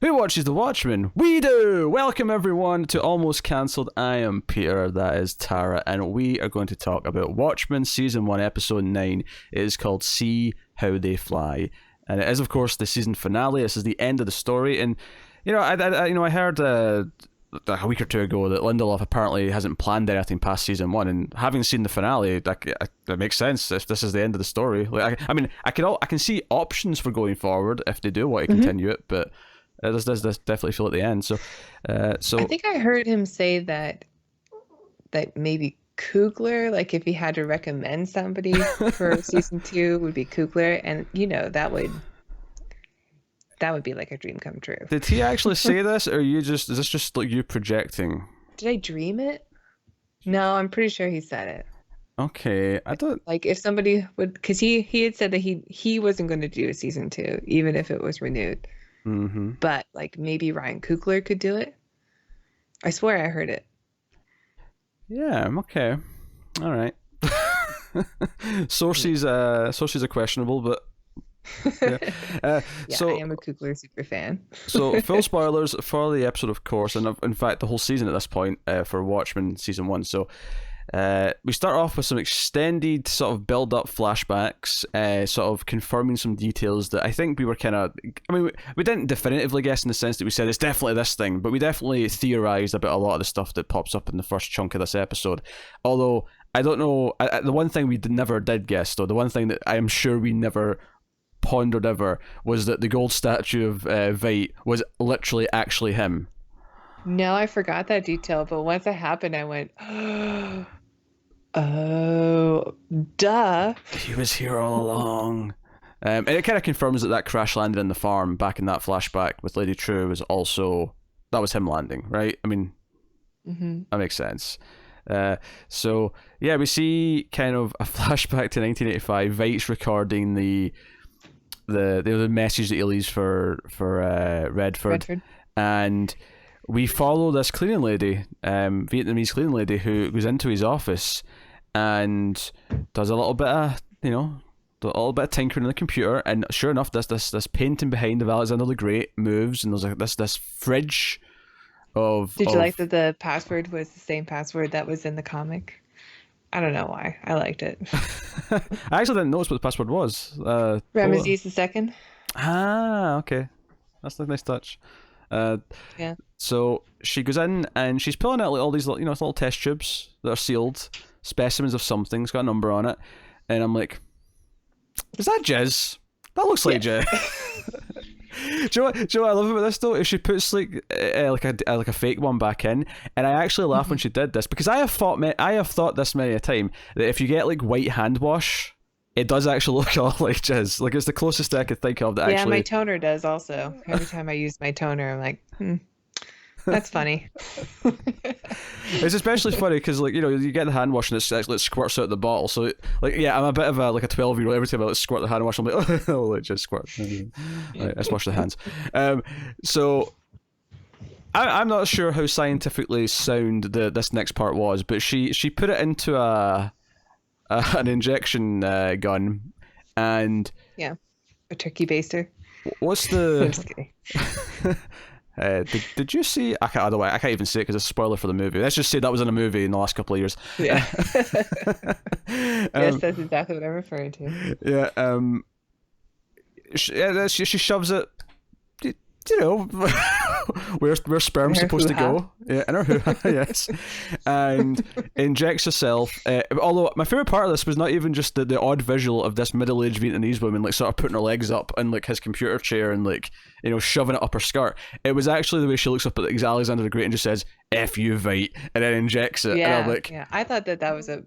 Who watches The Watchmen? We do! Welcome everyone to Almost Cancelled. I am Peter, that is Tara, and we are going to talk about Watchmen Season 1, Episode 9. It is called See How They Fly. And it is, of course, the season finale. This is the end of the story. And, I heard a week or two ago that Lindelof apparently hasn't planned anything past Season 1. And having seen the finale, that makes sense if this is the end of the story. I can see options for going forward if they do want to continue it, but... This does definitely feel at the end. So I think I heard him say that maybe Coogler, like if he had to recommend somebody for season 2, would be Coogler, and that would be like a dream come true. Did he actually say this, or is this just like you projecting? Did I dream it? No, I'm pretty sure he said it. Okay, I don't like if somebody would, because he had said that he wasn't going to do a season 2 even if it was renewed. Mm-hmm. But like maybe Ryan Coogler could do it. I swear I heard it. Yeah, okay. All right. Sources are questionable, but yeah. So I am a Coogler super fan. So full spoilers for the episode, of course, and in fact the whole season at this point for Watchmen Season 1. So we start off with some extended sort of build-up flashbacks, sort of confirming some details that I think we were we didn't definitively guess in the sense that we said it's definitely this thing, but we definitely theorized about a lot of the stuff that pops up in the first chunk of this episode. Although, I don't know, the one thing we never did guess, though, the one thing that I am sure we never pondered ever, was that the gold statue of Veidt was literally actually him. No, I forgot that detail, but once it happened, I went, oh, duh. He was here all along. And it kind of confirms that crash landed in the farm back in that flashback with Lady Trieu that was him landing, right? I mean, That makes sense. So, yeah, we see kind of a flashback to 1985. Veidt's recording the message that he leaves for Redford. And... we follow this cleaning lady, Vietnamese cleaning lady, who goes into his office and does a little bit of tinkering in the computer, and sure enough, this painting behind of Alexander the Great moves, and there's like this fridge of. Did you like that the password was the same password that was in the comic? I don't know why. I liked it. I actually didn't notice what the password was. Ramesses II. Ah, okay, that's a nice touch. Yeah. So she goes in and she's pulling out like all these little test tubes that are sealed, specimens of something. It's got a number on it, and I'm like, "Is that jizz? That looks like jizz." Do you know what I love about this though? Is she puts like a fake one back in, and I actually laugh when she did this, because I have thought this many a time that if you get like white hand wash, it does actually look a lot like jizz. Like, it's the closest I could think of that actually... Yeah, my toner does also. Every time I use my toner, I'm like, that's funny. It's especially funny because, like, you get the hand wash and it squirts out the bottle. So, I'm a bit of a 12-year-old. Every time I squirt the hand wash, I'm like, oh, it just squirt. Right, let's wash the hands. So... I'm not sure how scientifically sound this next part was, but she put it into an injection gun, and yeah, a turkey baster. What's the? I'm just kidding. Did you see? I can't even say it because it's a spoiler for the movie. Let's just say that was in a movie in the last couple of years. Yeah. Yes, that's exactly what I'm referring to. Yeah. She shoves it. Where sperm's supposed to go, in her hoo-ha, yes, and injects herself. Although my favorite part of this was not even just the odd visual of this middle-aged Vietnamese woman like sort of putting her legs up in like his computer chair and like shoving it up her skirt. It was actually the way she looks up at Alexander the Great and just says "F you, Veidt," and then injects it. Yeah, and I'm like, I thought that was a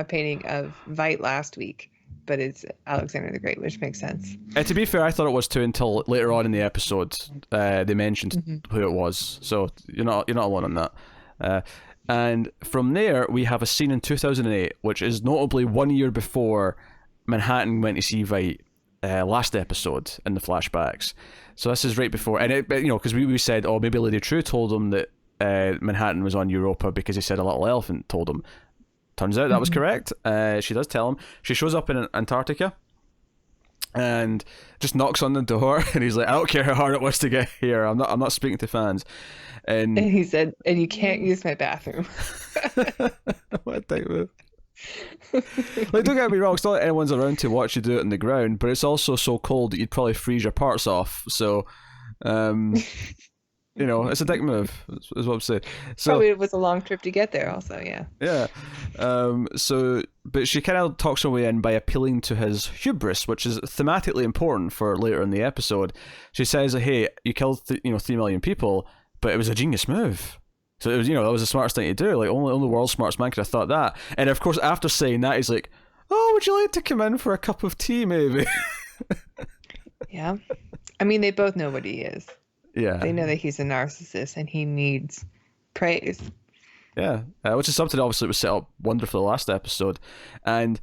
painting of Veidt last week, but it's Alexander the Great, which makes sense. To be fair, I thought it was too until later on in the episode they mentioned who it was. So you're not alone on that. And from there, we have a scene in 2008, which is notably 1 year before Manhattan went to see Veidt last episode in the flashbacks. So this is right before, and because we said, oh, maybe Lady Trieu told him that Manhattan was on Europa because he said a little elephant told him. Turns out that was correct. She does tell him. She shows up in Antarctica, and just knocks on the door, and he's like, I don't care how hard it was to get here. I'm not speaking to fans. And he said, and you can't use my bathroom. What a dick move. Like, don't get me wrong, it's not like anyone's around to watch you do it on the ground, but it's also so cold that you'd probably freeze your parts off. So, it's a dick move, is what I'm saying. So, probably it was a long trip to get there also, yeah. Yeah. But she kind of talks her way in by appealing to his hubris, which is thematically important for later in the episode. She says, hey, you killed 3 million people, but it was a genius move. So it was, that was the smartest thing to do. Like, only the world's smartest man could have thought that. And of course, after saying that, he's like, oh, would you like to come in for a cup of tea, maybe? Yeah. I mean, they both know what he is. Yeah. They know that he's a narcissist and he needs praise. Yeah. Which is something obviously was set up wonderfully last episode. And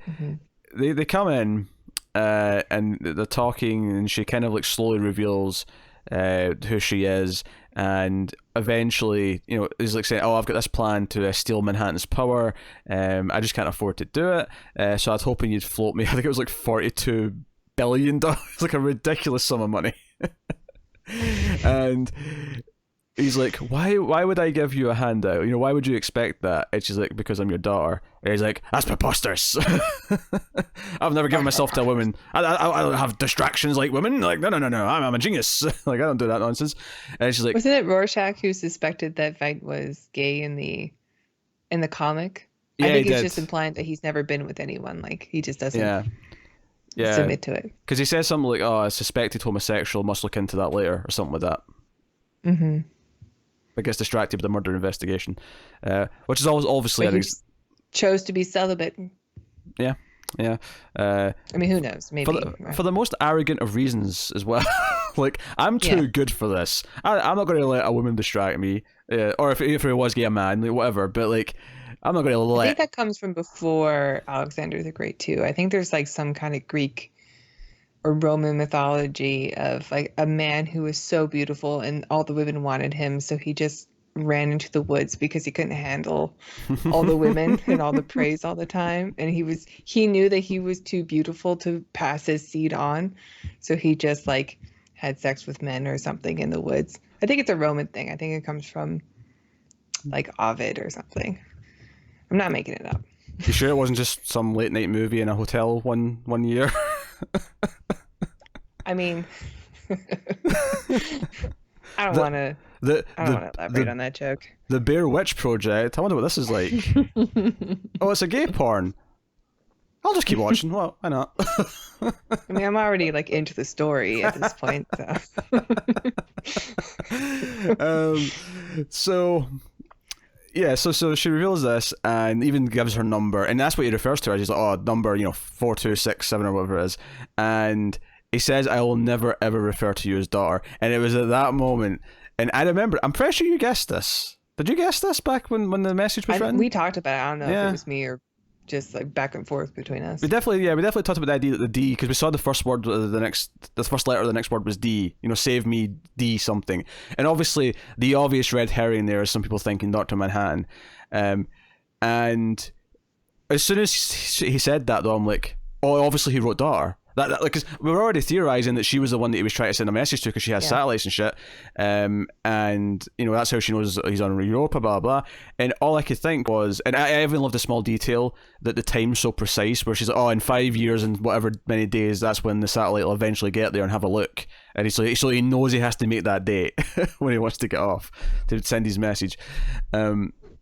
they come in and they're talking, and she kind of like slowly reveals who she is, and eventually is like saying, oh, I've got this plan to steal Manhattan's power, I just can't afford to do it, so I was hoping you'd float me. I think it was like $42 billion, like a ridiculous sum of money. And he's like, why would I give you a handout? Why would you expect that? And she's like, because I'm your daughter. And he's like, that's preposterous. I've never given myself to a woman. I don't have distractions like women. Like, no, I'm a genius. Like, I don't do that nonsense. And she's like, wasn't it Rorschach who suspected that Veidt was gay in the comic? Yeah, I think he he's did. just implying that he's never been with anyone. Like, he just doesn't yeah. submit to it. Because he says something like, oh, a suspected homosexual, must look into that later, or something like that. Mm-hmm. But gets distracted with the murder investigation, which is always obviously. But he chose to be celibate. Yeah. I mean, who knows? Maybe for the most arrogant of reasons as well. Like, I'm too good for this. I'm not going to let a woman distract me, or if it was gay, a man, like, whatever. But like, I'm not going to let. I think that comes from before Alexander the Great too. I think there's like some kind of Greek or Roman mythology of like a man who was so beautiful and all the women wanted him, so he just ran into the woods because he couldn't handle all the women and all the praise all the time, and he knew that he was too beautiful to pass his seed on, so he just like had sex with men or something in the woods. I think it's a Roman thing. I think it comes from like Ovid or something. I'm not making it up. You sure it wasn't just some late night movie in a hotel one year? I mean, I don't want to elaborate on that joke. The Bear Witch Project. I wonder what this is like. Oh, it's a gay porn. I'll just keep watching. Well, why not? I mean, I'm already like into the story at this point. So. So she reveals this and even gives her number, and that's what he refers to her. He's like, oh, number 4267 or whatever it is, and he says, I will never ever refer to you as daughter. And it was at that moment, and I remember, I'm pretty sure you guessed this. Did you guess this back when the message was written? We talked about it. I don't know if it was me or just like back and forth between us. We definitely talked about the idea that the D, because we saw the first word, the first letter of the next word was D. Save me D something, and obviously the obvious red herring there is some people thinking Dr. Manhattan, and as soon as he said that, though, I'm like, oh, obviously he wrote daughter. That because we were already theorizing that she was the one that he was trying to send a message to because she has satellites and shit, and that's how she knows he's on Europa, blah blah. And all I could think was, and I even loved the small detail that the time's so precise, where she's like, oh, in 5 years and whatever many days, that's when the satellite will eventually get there and have a look. And so he knows he has to make that date when he wants to get off to send his message.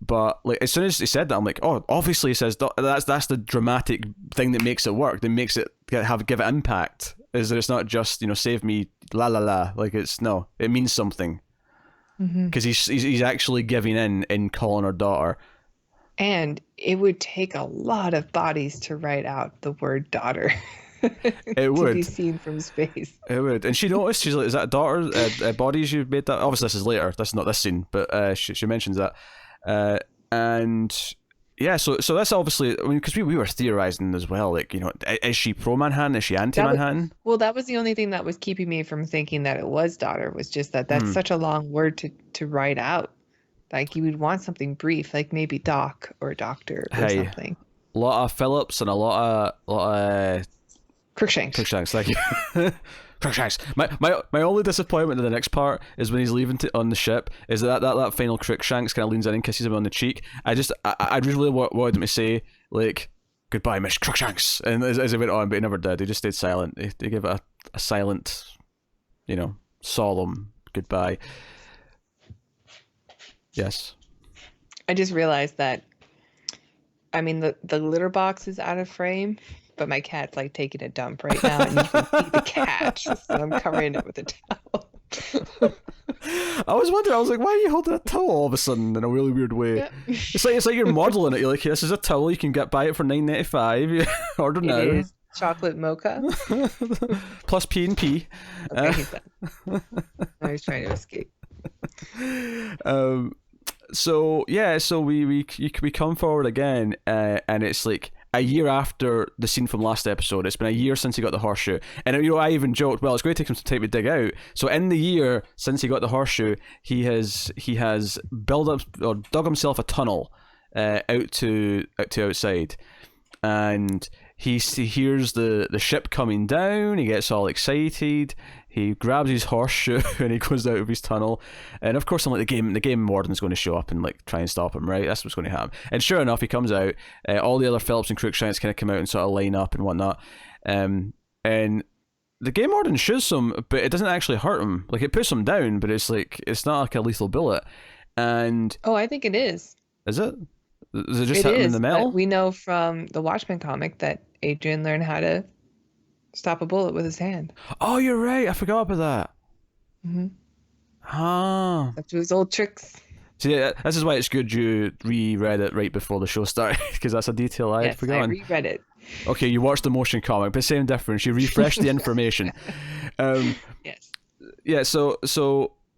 But like, as soon as he said that, I'm like, oh, obviously he says that's the dramatic thing that makes it work, that makes it give it impact, is that it's not just save me la la la, like it means something, because he's actually giving in calling her daughter. And it would take a lot of bodies to write out the word daughter. It would to be seen from space. It would, and she noticed. She's like, "Is that daughter bodies you've made that?" Obviously, this is later. That's not this scene, but she mentions that. And yeah, so that's obviously, I mean, because we were theorizing as well, like, is she pro Manhattan, is she anti Manhattan? Well, that was the only thing that was keeping me from thinking that it was daughter, was just that's such a long word to write out. Like, you would want something brief, like maybe doc or doctor or something. A lot of Phillips and a lot of Crookshanks, thank you. Crookshanks. My only disappointment in the next part is when he's leaving on the ship, is that final Crookshanks kind of leans in and kisses him on the cheek. I just really wanted him to say, like, goodbye, Miss Crookshanks, and as he went on, but he never did. He just stayed silent. He gave it a silent, solemn goodbye. Yes. I just realized that, I mean, the litter box is out of frame, but my cat's like taking a dump right now, and you can see the catch, so I'm covering it with a towel. I was wondering, I was like, why are you holding a towel all of a sudden in a really weird way? Yeah. It's like you're modelling it. You're like, this is a towel, you can buy it for $9.95. Order now. It is chocolate mocha. Plus P&P. Okay, he's done. I was trying to escape. So we come forward again, and it's like a year after the scene from last episode. It's been a year since he got the horseshoe, and I even joked, well, it's going to take him some time to dig out. So in the year since he got the horseshoe, he has built up or dug himself a tunnel out to outside, and he hears the ship coming down. He gets all excited. He grabs his horseshoe and he goes out of his tunnel. And of course, I'm like, the game warden's going to show up and like try and stop him, right? That's what's going to happen. And sure enough, he comes out. All the other Phillips and Crookshanks kind of come out and sort of line up and whatnot. And the game warden shoots him, but it doesn't actually hurt him. Like, it puts him down, but it's not like a lethal bullet. And I think it is. Is it? Does it just hit him in the metal? We know from the Watchmen comic that Adrian learned how to stop a bullet with his hand. Oh, you're right. I forgot about that. Mm-hmm. Ah. Up to his old tricks. See, this is why it's good you reread it right before the show started, because that's a detail I had forgotten. I reread it. Okay, you watched the motion comic, but same difference. You refreshed the information. Yes. Yeah. So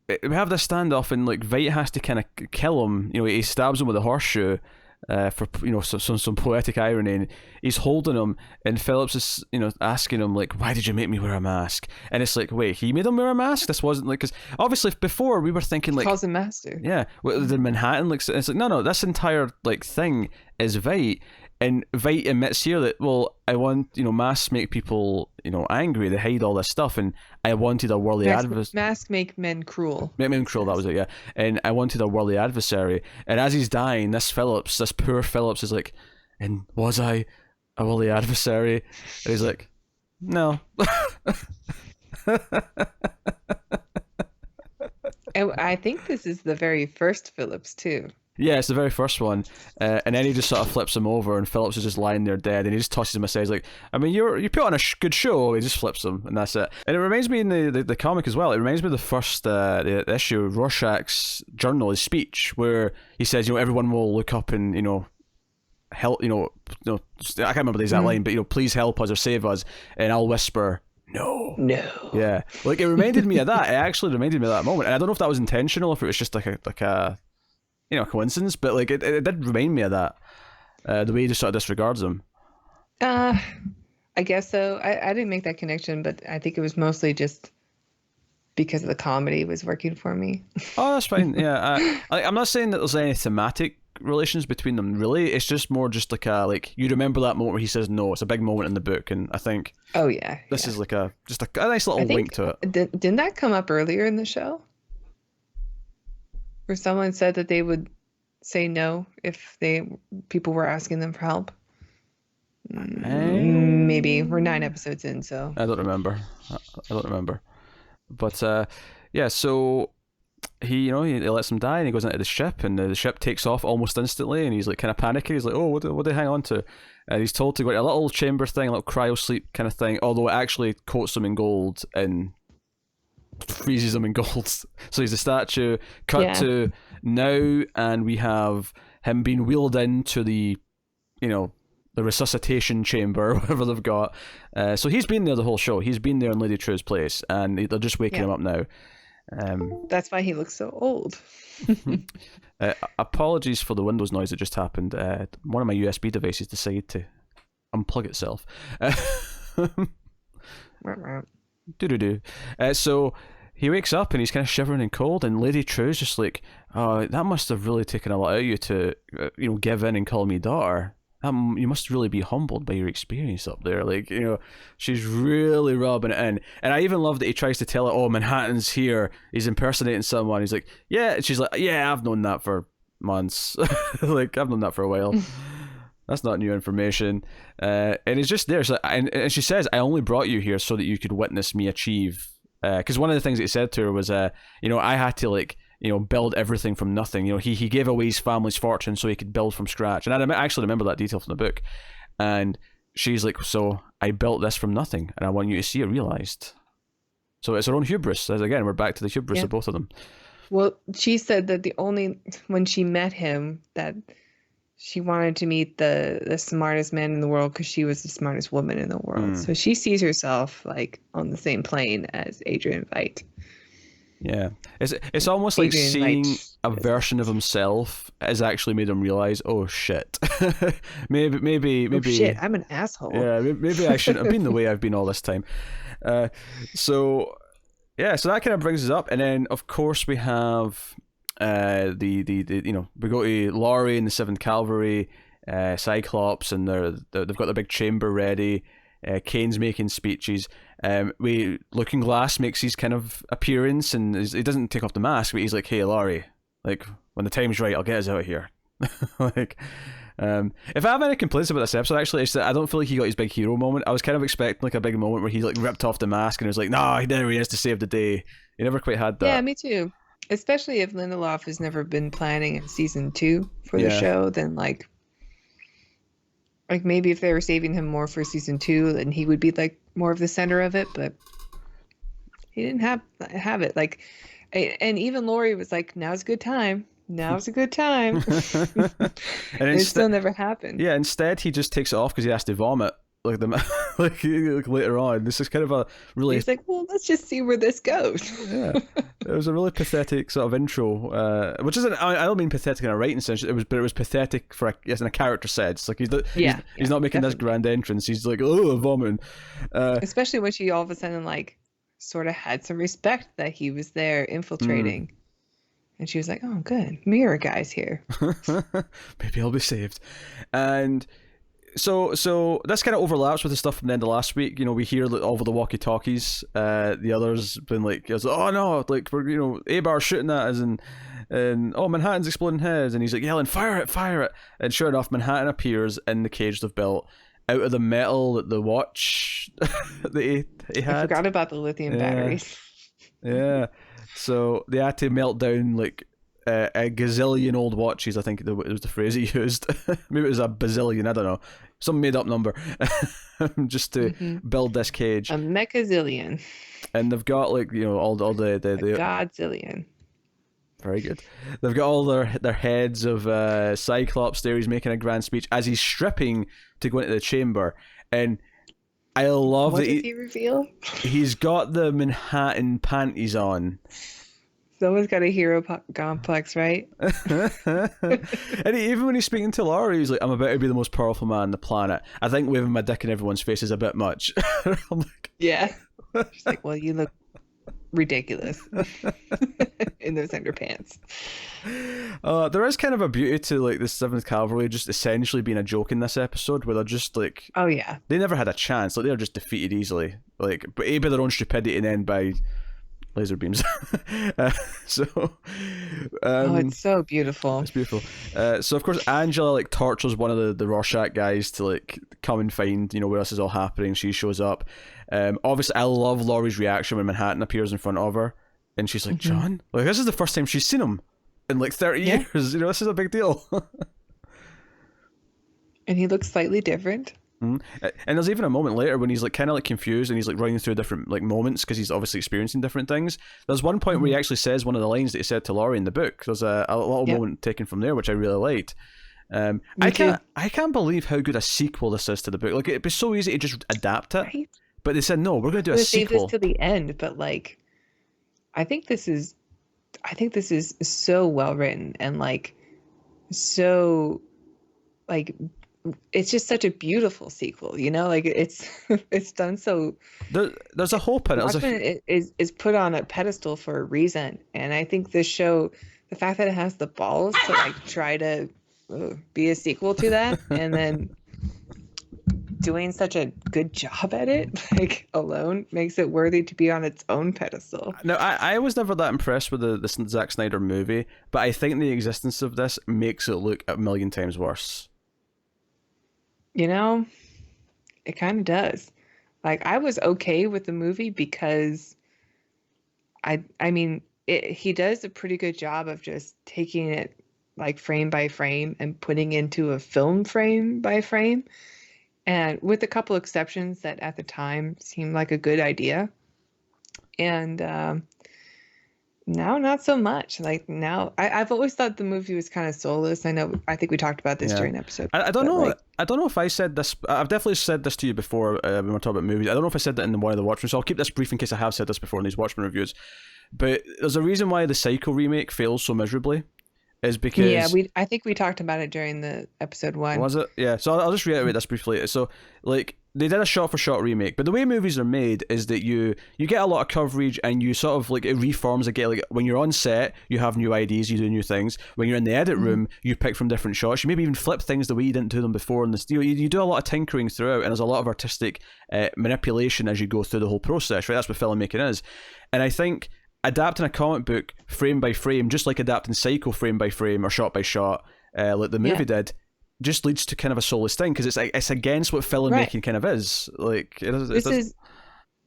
we have this standoff, and like Veidt has to kind of kill him. He stabs him with a horseshoe. For some poetic irony, and he's holding him, and Phillips is asking him like, why did you make me wear a mask? And it's like, wait, he made him wear a mask? This wasn't like, because obviously before we were thinking like, calls him master. Yeah, the Manhattan, like, it's like no, this entire like thing is Veidt. And Veidt admits here that, well, I want, masks make people, angry. They hide all this stuff, and I wanted a worldly adversary. Masks make men cruel. Make men cruel, that was it, yeah. And I wanted a worldly adversary. And as he's dying, this poor Phillips is like, and was I a worldly adversary? And he's like, no. And I think this is the very first Phillips, too. Yeah, it's the very first one, and then he just sort of flips him over, and Phillips is just lying there dead, and he just tosses him aside. He's like, I mean, you put on a good show. He just flips him, and that's it. And it reminds me in the comic as well. It reminds me of the first the issue, Rorschach's journal, his speech, where he says, everyone will look up and help. I can't remember the exact line, but please help us or save us, and I'll whisper, no. Yeah, like it reminded me of that. It actually reminded me of that moment, and I don't know if that was intentional, if it was just like a coincidence, but like it did remind me of that, the way he just sort of disregards him. I guess so. I didn't make that connection, but I think it was mostly just because the comedy was working for me. Oh, that's fine. Yeah, I'm not saying that there's any thematic relations between them really. It's just more just like you remember that moment where he says no. It's a big moment in the book, and I think this is like a nice little wink to it. Didn't that come up earlier in the show? Where someone said that they would say no if people were asking them for help. Maybe we're 9 episodes in, so I don't remember. But yeah. So he lets him die, and he goes into the ship, and the ship takes off almost instantly, and he's like kind of panicking. He's like, oh, what do they hang on to? And he's told to go to a little chamber thing, a little cryo sleep kind of thing. Although it actually coats him in gold and freezes him in gold. So he's a statue. Cut to now, and we have him being wheeled into the resuscitation chamber, whatever they've got. So he's been there the whole show. He's been there in Lady Trieu's place, and they're just waking him up now. That's why he looks so old. Apologies for the Windows noise that just happened. One of my USB devices decided to unplug itself. Do. So he wakes up and he's kind of shivering and cold, and Lady Trieu's just like, oh, that must have really taken a lot out of you to give in and call me daughter. you must really be humbled by your experience up there. Like, she's really rubbing it in. And I even love that he tries to tell her, oh, Manhattan's here. He's impersonating someone. He's like, yeah. And she's like, yeah, I've known that for months. Like, I've known that for a while. That's not new information. And he's just there. So, and she says, I only brought you here so that you could witness me achieve. Because one of the things that he said to her was, I had to, like, build everything from nothing. He gave away his family's fortune so he could build from scratch. And I actually remember that detail from the book. And she's like, so I built this from nothing, and I want you to see it realized. So it's her own hubris. As again, we're back to the hubris of both of them. Well, she said that when she met him, that she wanted to meet the smartest man in the world because she was the smartest woman in the world. So she sees herself like on the same plane as Adrian Veidt. Yeah, it's almost like seeing a version of himself has actually made him realize, oh shit, maybe, oh shit, I'm an asshole. Yeah, maybe I shouldn't have been the way I've been all this time. So that kind of brings us up, and then of course we have we go to Laurie and the 7th Cavalry, Cyclops, and they've got their big chamber ready. Kane's making speeches. Looking Glass makes his kind of appearance, and he doesn't take off the mask, but he's like, hey, Laurie, like, when the time's right, I'll get us out of here. Like, if I have any complaints about this episode, actually, it's that I don't feel like he got his big hero moment. I was kind of expecting like a big moment where he like ripped off the mask and was like, nah, there he is to save the day. He never quite had that. Yeah, me too. Especially if Lindelof has never been planning in season 2 for the show, then like maybe if they were saving him more for season 2, then he would be like more of the center of it, but he didn't have it. Like, and even Laurie was like, now's a good time. Now's a good time. And it still never happened. Yeah, instead he just takes it off because he has to vomit. Like like later on, this is kind of a really. He's like, well, let's just see where this goes. Yeah, it was a really pathetic sort of intro, which isn't. I don't mean pathetic in a writing sense. It was pathetic for in a character sense. Like he's not making this grand entrance. He's like, oh, vomiting. Especially when she all of a sudden like sort of had some respect that he was there infiltrating. And she was like, oh, good. Mirror guy's here. Maybe I'll be saved. And so this kind of overlaps with the stuff from the end of last week. We hear over the walkie-talkies, the others been like, oh no, like we're, Abar shooting at us, and oh, Manhattan's exploding his, and he's like yelling, fire it. And sure enough, Manhattan appears in the cage they've built out of the metal that the watch that he had. I forgot about the lithium batteries. Yeah. So they had to melt down like a gazillion old watches, I think it was the phrase he used. Maybe it was a bazillion, I don't know. Some made up number. Just to build this cage. A mechazillion. And they've got like, all the godzillion. Very good. They've got all their heads of Cyclops there. He's making a grand speech as he's stripping to go into the chamber. And I love what that did he reveal? He's got the Manhattan panties on. Someone's got a hero complex, right? And even when he's speaking to Laurie, he's like, I'm about to be the most powerful man on the planet. I think waving my dick in everyone's face is a bit much. I'm like, yeah. She's like, well, you look ridiculous in those underpants. There is kind of a beauty to like the 7th Cavalry just essentially being a joke in this episode, where they're just like, oh yeah, they never had a chance. Like they're just defeated easily, like but A, by their own stupidity, and then by laser beams. Oh, it's so beautiful. It's beautiful. So of course Angela like tortures one of the Rorschach guys to like come and find where this is all happening. She shows up. Obviously I love Laurie's reaction when Manhattan appears in front of her, and she's like, John, like this is the first time she's seen him in like 30 years. This is a big deal. And he looks slightly different. And there's even a moment later when he's like kind of like confused, and he's like running through different like moments because he's obviously experiencing different things. There's one point where he actually says one of the lines that he said to Laurie in the book. There's a little moment taken from there which I really liked. I can't believe how good a sequel this is to the book. Like it'd be so easy to just adapt it, right? But they said no, we're going to do a sequel. Save this to the end, but like, I think this is so well written and like so like. It's just such a beautiful sequel, like it's done so. There's a hope in it. Watchmen is put on a pedestal for a reason, and I think this show, the fact that it has the balls to like try to be a sequel to that, and then doing such a good job at it, like, alone makes it worthy to be on its own pedestal. No, I was never that impressed with the Zack Snyder movie, but I think the existence of this makes it look a million times worse. You know, it kind of does. Like, I was okay with the movie because I mean, he does a pretty good job of just taking it like frame by frame and putting into a film frame by frame, and with a couple exceptions that at the time seemed like a good idea. And now not so much. Like, now I've always thought the movie was kind of soulless. I think we talked about this during episode. I don't know. Like, I don't know if I said this. I've definitely said this to you before when we're talking about movies. I don't know if I said that in one of the Watchmen, so I'll keep this brief in case I have said this before in these Watchmen reviews. But there's a reason why the Psycho remake fails so miserably. Is because I think we talked about it during the episode 1. Was it? Yeah. So I'll just reiterate this briefly. So, like, they did a shot-for-shot remake, but the way movies are made is that you get a lot of coverage, and you sort of, like, it reforms again. Like, when you're on set, you have new ideas, you do new things. When you're in the edit room, you pick from different shots. You maybe even flip things the way you didn't do them before in the studio. You do a lot of tinkering throughout, and there's a lot of artistic manipulation as you go through the whole process, right? That's what filmmaking is. And I think adapting a comic book frame by frame, just like adapting Psycho frame by frame or shot by shot, like the movie did, just leads to kind of a soulless thing, because it's against what filmmaking kind of is. Like, this is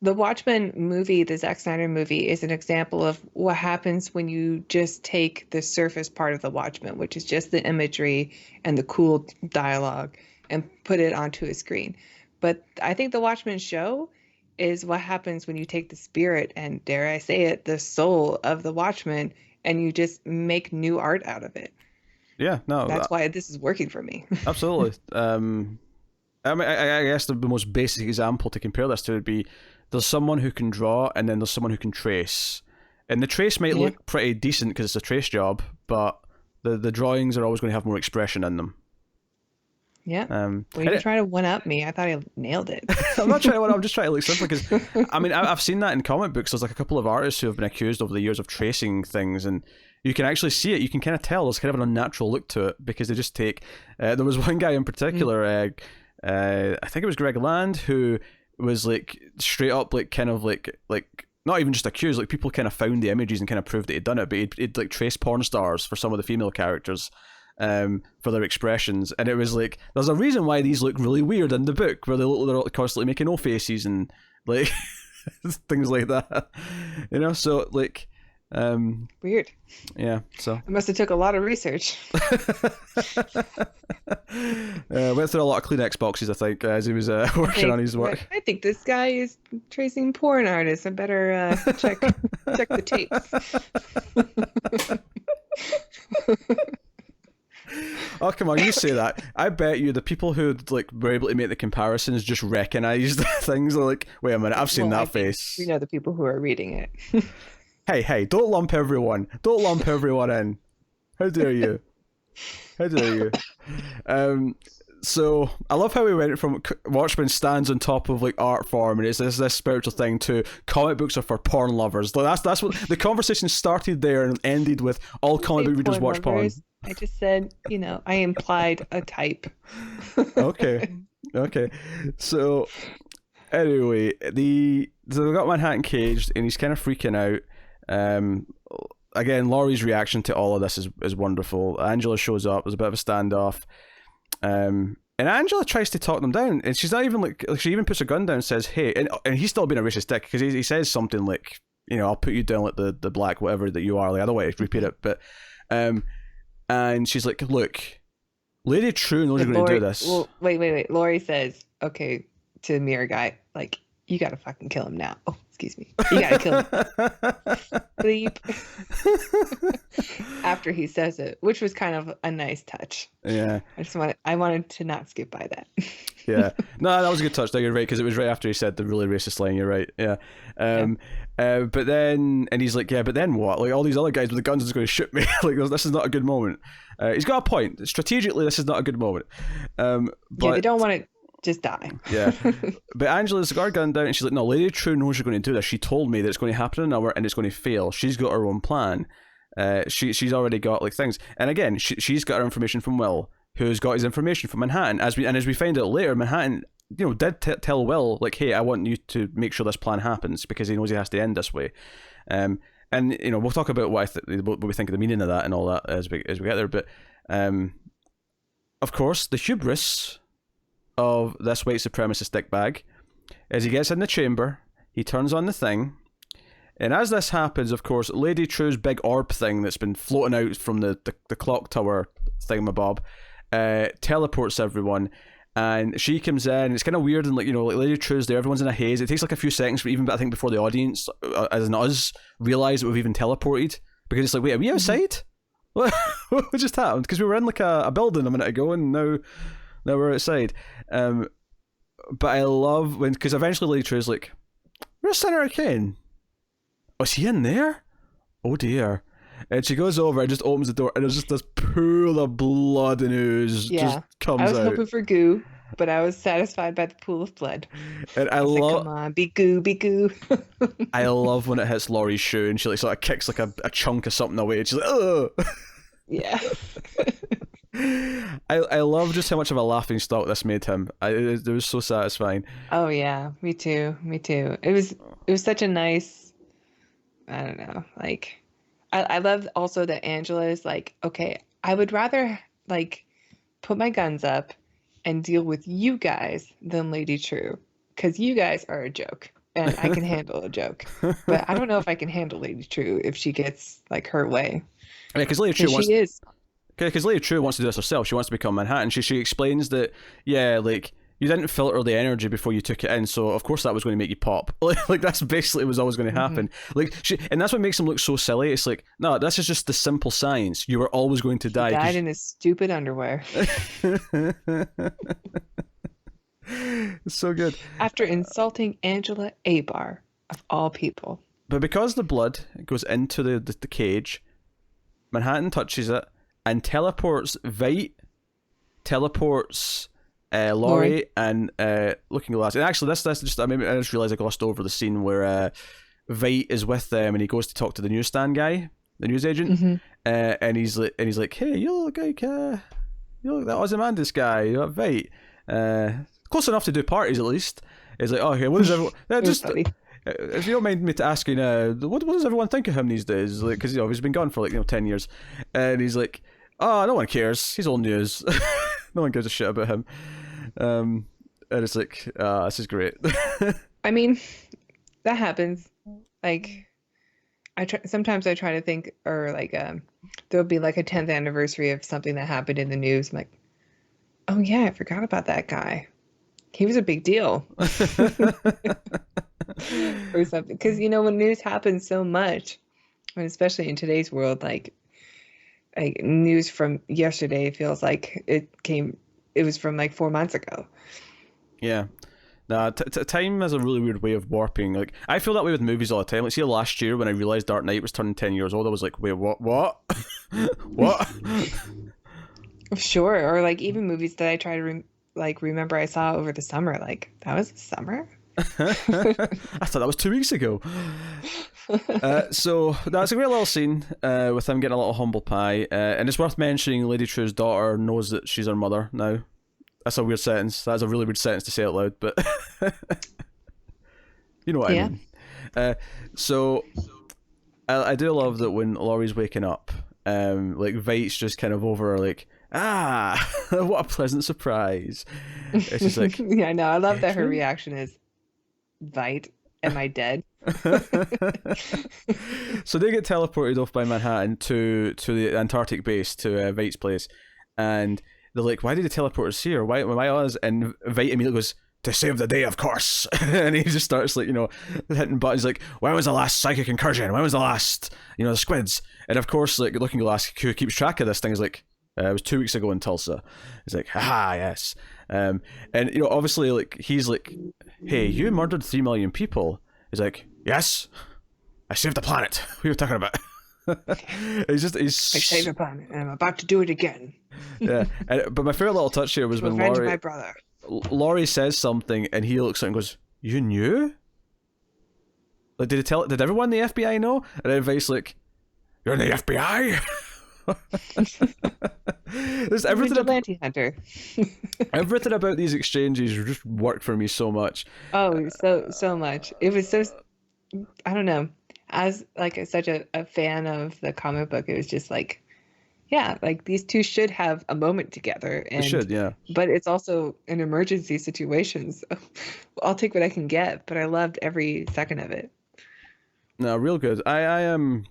the Watchmen movie. The Zack Snyder movie is an example of what happens when you just take the surface part of the Watchmen, which is just the imagery and the cool dialogue, and put it onto a screen. But I think the Watchmen show is what happens when you take the spirit and, dare I say it, the soul of the Watchmen, and you just make new art out of it. Yeah, no. That's why this is working for me. Absolutely. I mean, I guess the most basic example to compare this to would be there's someone who can draw, and then there's someone who can trace. And the trace might look pretty decent because it's a trace job, but the drawings are always going to have more expression in them. Yeah. Well, you're trying to one-up me. I thought I nailed it. I'm not trying to one-up. I'm just trying to look simple, because, I mean, I've seen that in comic books. There's like a couple of artists who have been accused over the years of tracing things, and you can actually see it. You can kind of tell there's kind of an unnatural look to it, because they just take... there was one guy in particular, I think it was Greg Land, who was like straight up like kind of like not even just accused, like people kind of found the images and kind of proved that he'd done it, but he'd like traced porn stars for some of the female characters for their expressions, and it was like there's a reason why these look really weird in the book, where they're constantly making O faces and like things like that, you know. So like weird. Yeah, so I must have took a lot of research. Went through a lot of Kleenex boxes, I think, as he was working on his work. I think this guy is tracing porn artists. I better check the tapes. Oh, come on, you say that. I bet you the people who like were able to make the comparisons just recognized things. They're like, wait a minute, I've seen that face. We know the people who are reading it. Hey, don't lump everyone in. How dare you? So I love how we went from Watchmen stands on top of like art form, and it's this spiritual thing, to comic books are for porn lovers. That's what the conversation started there and ended with. All comic book readers watch porn. I just said, I implied a type. Okay. So anyway, they've got Manhattan caged, and he's kind of freaking out. Again, Laurie's reaction to all of this is wonderful. Angela shows up. There's a bit of a standoff. And Angela tries to talk them down, and she's not even like she even puts her gun down and says, "Hey," and he's still being a racist dick, because he says something like, "I'll put you down like the black whatever that you are." Like, otherwise, repeat it. But and she's like, "Look, Lady Trieu knows you're going to do this." Well, wait. Laurie says, "Okay," to the mirror guy, like, "You gotta fucking kill him now." Oh, excuse me. You gotta kill him. Bleep. After he says it, which was kind of a nice touch. Yeah. I wanted to not skip by that. Yeah. No, that was a good touch. No, you're right, because it was right after he said the really racist line. You're right. Yeah. But then, and he's like, yeah, but then what? Like, all these other guys with the guns are just going to shoot me. Like, this is not a good moment. He's got a point. Strategically, this is not a good moment. But yeah, they don't want to just die. Yeah. But Angela's got her gun down, and she's like, no, Lady Trieu knows you're going to do this. She told me that it's going to happen in an hour and it's going to fail. She's got her own plan. She's already got like things. And again, she's got her information from Will, who's got his information from Manhattan. As we find out later, Manhattan did tell Will, like, hey, I want you to make sure this plan happens because he knows he has to end this way. And we'll talk about what we think of the meaning of that and all that as we get there. But of course, the hubris of this white supremacist dickbag is he gets in the chamber, he turns on the thing, and as this happens, of course, Lady True's big orb thing that's been floating out from the clock tower thingamabob teleports everyone, and she comes in. It's kind of weird, and like Lady True's there, everyone's in a haze. It takes like a few seconds I think before the audience, as in us, realize that we've even teleported, because it's like, wait, are we outside? What just happened? Because we were in like a building a minute ago, and now we're outside. But I love because eventually Lady True's like, where's Senator Kane? Was he in there? Oh dear. And she goes over and just opens the door, and there's just this pool of blood and ooze just comes out. I was hoping for goo, but I was satisfied by the pool of blood. And I love, come on, be goo, be goo. I love when it hits Laurie's shoe and she like sort of kicks like a chunk of something away, and she's like, ugh. Yeah. I love just how much of a laughing stock this made him. It was so satisfying. Oh yeah, me too. It was such a nice, I don't know, like, I love also that Angela is like, okay, I would rather like put my guns up and deal with you guys than Lady True, because you guys are a joke and I can handle a joke, but I don't know if I can handle Lady True if she gets like her way. Yeah, because Lady True because Lady True wants to do this herself. She wants to become Manhattan. She explains that, yeah, like, you didn't filter the energy before you took it in, so of course that was going to make you pop. Like that's basically what was always going to happen. Like and that's what makes him look so silly. It's like, no, this is just the simple science. You were always going to die. He died in his stupid underwear. It's so good. After insulting Angela Abar, of all people. But because the blood goes into the cage, Manhattan touches it and teleports Veidt, teleports Laurie and Looking Glass. And actually, this just I just realized I glossed over the scene where Veidt is with them and he goes to talk to the newsstand guy, the news agent, and he's like, hey, you look like that Ozymandias guy, you know, Veidt, close enough to do parties at least. He's like, oh, okay, what does everyone? Just if you don't mind me asking, what does everyone think of him these days? Like, because he's been gone for 10 years, and he's like, oh, no one cares. He's old news. No one gives a shit about him. And it's like, this is great. I mean, that happens. Like, sometimes I try to think, or like, there'll be like a 10th anniversary of something that happened in the news. I'm like, oh yeah, I forgot about that guy. He was a big deal. Or something. Because, when news happens so much, and especially in today's world, like news from yesterday feels like it was from like 4 months ago. Yeah. Nah, time is a really weird way of warping. Like, I feel that way with movies all the time. Like, see, last year when I realized Dark Knight was turning 10 years old, I was like, wait, what? What? Sure. Or like even movies that I try to remember I saw over the summer. Like, that was the summer? I thought that was 2 weeks ago. So that's a great little scene with him getting a little humble pie, and it's worth mentioning Lady True's daughter knows that she's her mother now. That's a weird sentence. That's a really weird sentence to say out loud, but you know what I mean. So I do love that when Laurie's waking up, like Veight's just kind of over her, like, what a pleasant surprise. It's just like, yeah, I know. I love that her reaction is, Veidt, am I dead? So they get teleported off by Manhattan to the Antarctic base, to Veight's place, and they're like, why did they teleport us here? Why us? And Veidt immediately goes, to save the day, of course. And he just starts like, hitting buttons like, when was the last psychic incursion? When was the last, the squids? And of course, like, Looking Glass, who keeps track of this thing, is like, it was 2 weeks ago in Tulsa. He's like, haha, yes. And obviously, like, he's like, hey, you murdered 3 million people. He's like, yes, I saved the planet. What are you talking about? I saved the planet, and I'm about to do it again. Yeah, but my favorite little touch here was when my brother. Laurie says something, and he looks at it and goes, "You knew? Like, did everyone in the FBI know?" And then Veight's like, "You're in the FBI? There's everything Vigilante hunter. everything about these exchanges just worked for me so much. Oh, so much. It was so, I don't know. As like such a fan of the comic book, it was just like, yeah, like these two should have a moment together. They should, yeah. But it's also an emergency situation, so I'll take what I can get. But I loved every second of it. No, real good. I am.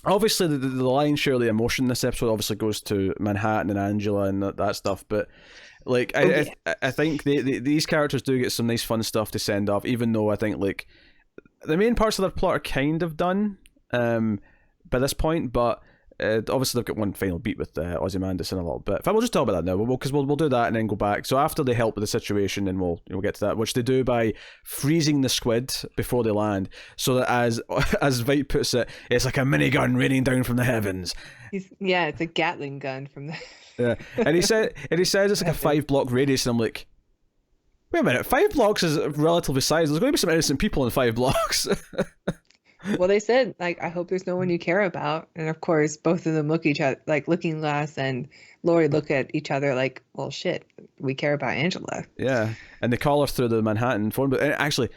Obviously, the lion's share of the emotion in this episode obviously goes to Manhattan and Angela and that stuff, but like I think these characters do get some nice fun stuff to send off, even though I think like the main parts of their plot are kind of done by this point, but obviously they've got one final beat with Ozymandias in a little bit. In fact, we'll just talk about that now, because we'll do that and then go back. So after they help with the situation, then we'll get to that, which they do by freezing the squid before they land, so that as Veidt puts it, it's like a minigun raining down from the heavens. It's a Gatling gun from the. Yeah, and he says it's like a 5-block radius, and I'm like, wait a minute, 5 blocks is relatively sized. There's going to be some innocent people in 5 blocks. Well, they said, like, I hope there's no one you care about. And of course, both of them look at each other, like Looking Glass and Laurie look at each other like, well, shit, we care about Angela. Yeah. And they call her through the Manhattan phone. But actually,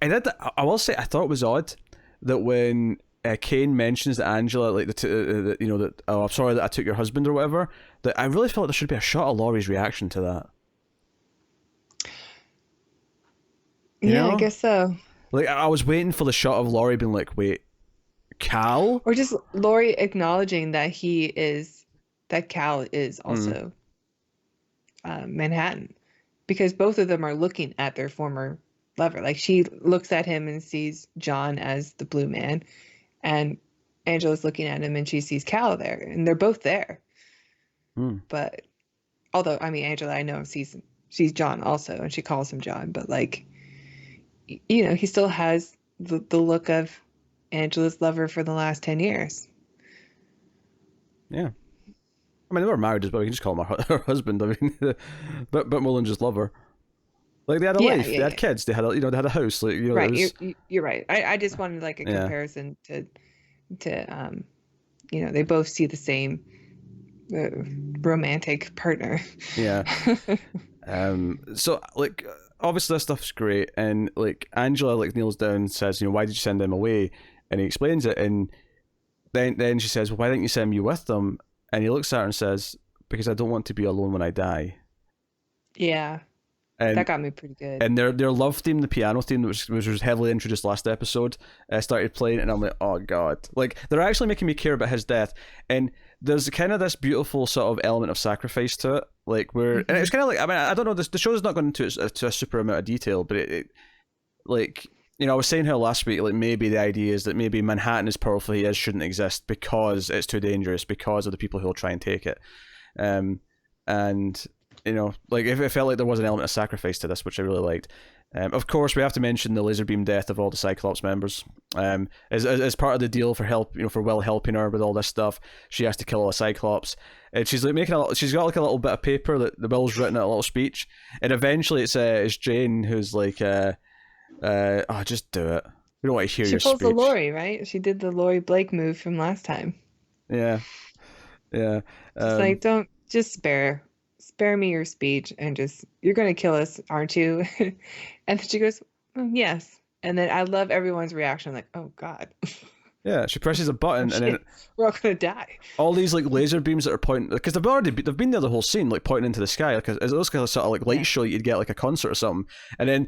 I will say, I thought it was odd that when Kane mentions that Angela, like, that, oh, I'm sorry that I took your husband or whatever, that I really felt like there should be a shot of Laurie's reaction to that. You know? I guess so. Like, I was waiting for the shot of Laurie being like, wait, Cal? Or just Laurie acknowledging that Cal is also Manhattan. Because both of them are looking at their former lover. Like, she looks at him and sees John as the blue man. And Angela's looking at him and she sees Cal there. And they're both there. But, although, I mean, Angela, I know, sees John also. And she calls him John. But, like, you know, he still has the look of Angela's lover for the last 10 years. Yeah. I mean, they were married as well. You can just call him her husband. I mean, but more than just lover. Like, they had a life. They had kids. They had they had a house. Like, right. You're right. I just wanted like a comparison to they both see the same romantic partner. Yeah. So like, obviously this stuff's great, and like Angela like kneels down and says, why did you send them away? And he explains it, and then she says, well, why didn't you send me with them? And he looks at her and says, because I don't want to be alone when I die. Yeah. And that got me pretty good. And their love theme, the piano theme, which was heavily introduced last episode, started playing, and I'm like, oh god, like they're actually making me care about his death. And there's kind of this beautiful sort of element of sacrifice to it, like where, and it's kind of like, I mean, I don't know, the show's not going into to a super amount of detail, but it like, I was saying how last week, like maybe the idea is that maybe Manhattan, as powerful he is, shouldn't exist because it's too dangerous, because of the people who will try and take it, and like it felt like there was an element of sacrifice to this, which I really liked. Of course, we have to mention the laser beam death of all the Cyclops members. As part of the deal for help, for Will helping her with all this stuff, she has to kill all the Cyclops. And she's like she's got like a little bit of paper that the Will's written a little speech, and eventually it's Jane who's like, just do it. We don't want to hear your speech. She pulls the Laurie, right? She did the Laurie Blake move from last time. Yeah. Just like, don't just spare me your speech, and just, you're going to kill us, aren't you? And then she goes, yes. And then I love everyone's reaction, like, oh god. Yeah, she presses a button, and then we're all going to die. All these like laser beams that are pointing, because they've been there the whole scene, like pointing into the sky, like it looks like a sort of like light show you'd get like a concert or something. And then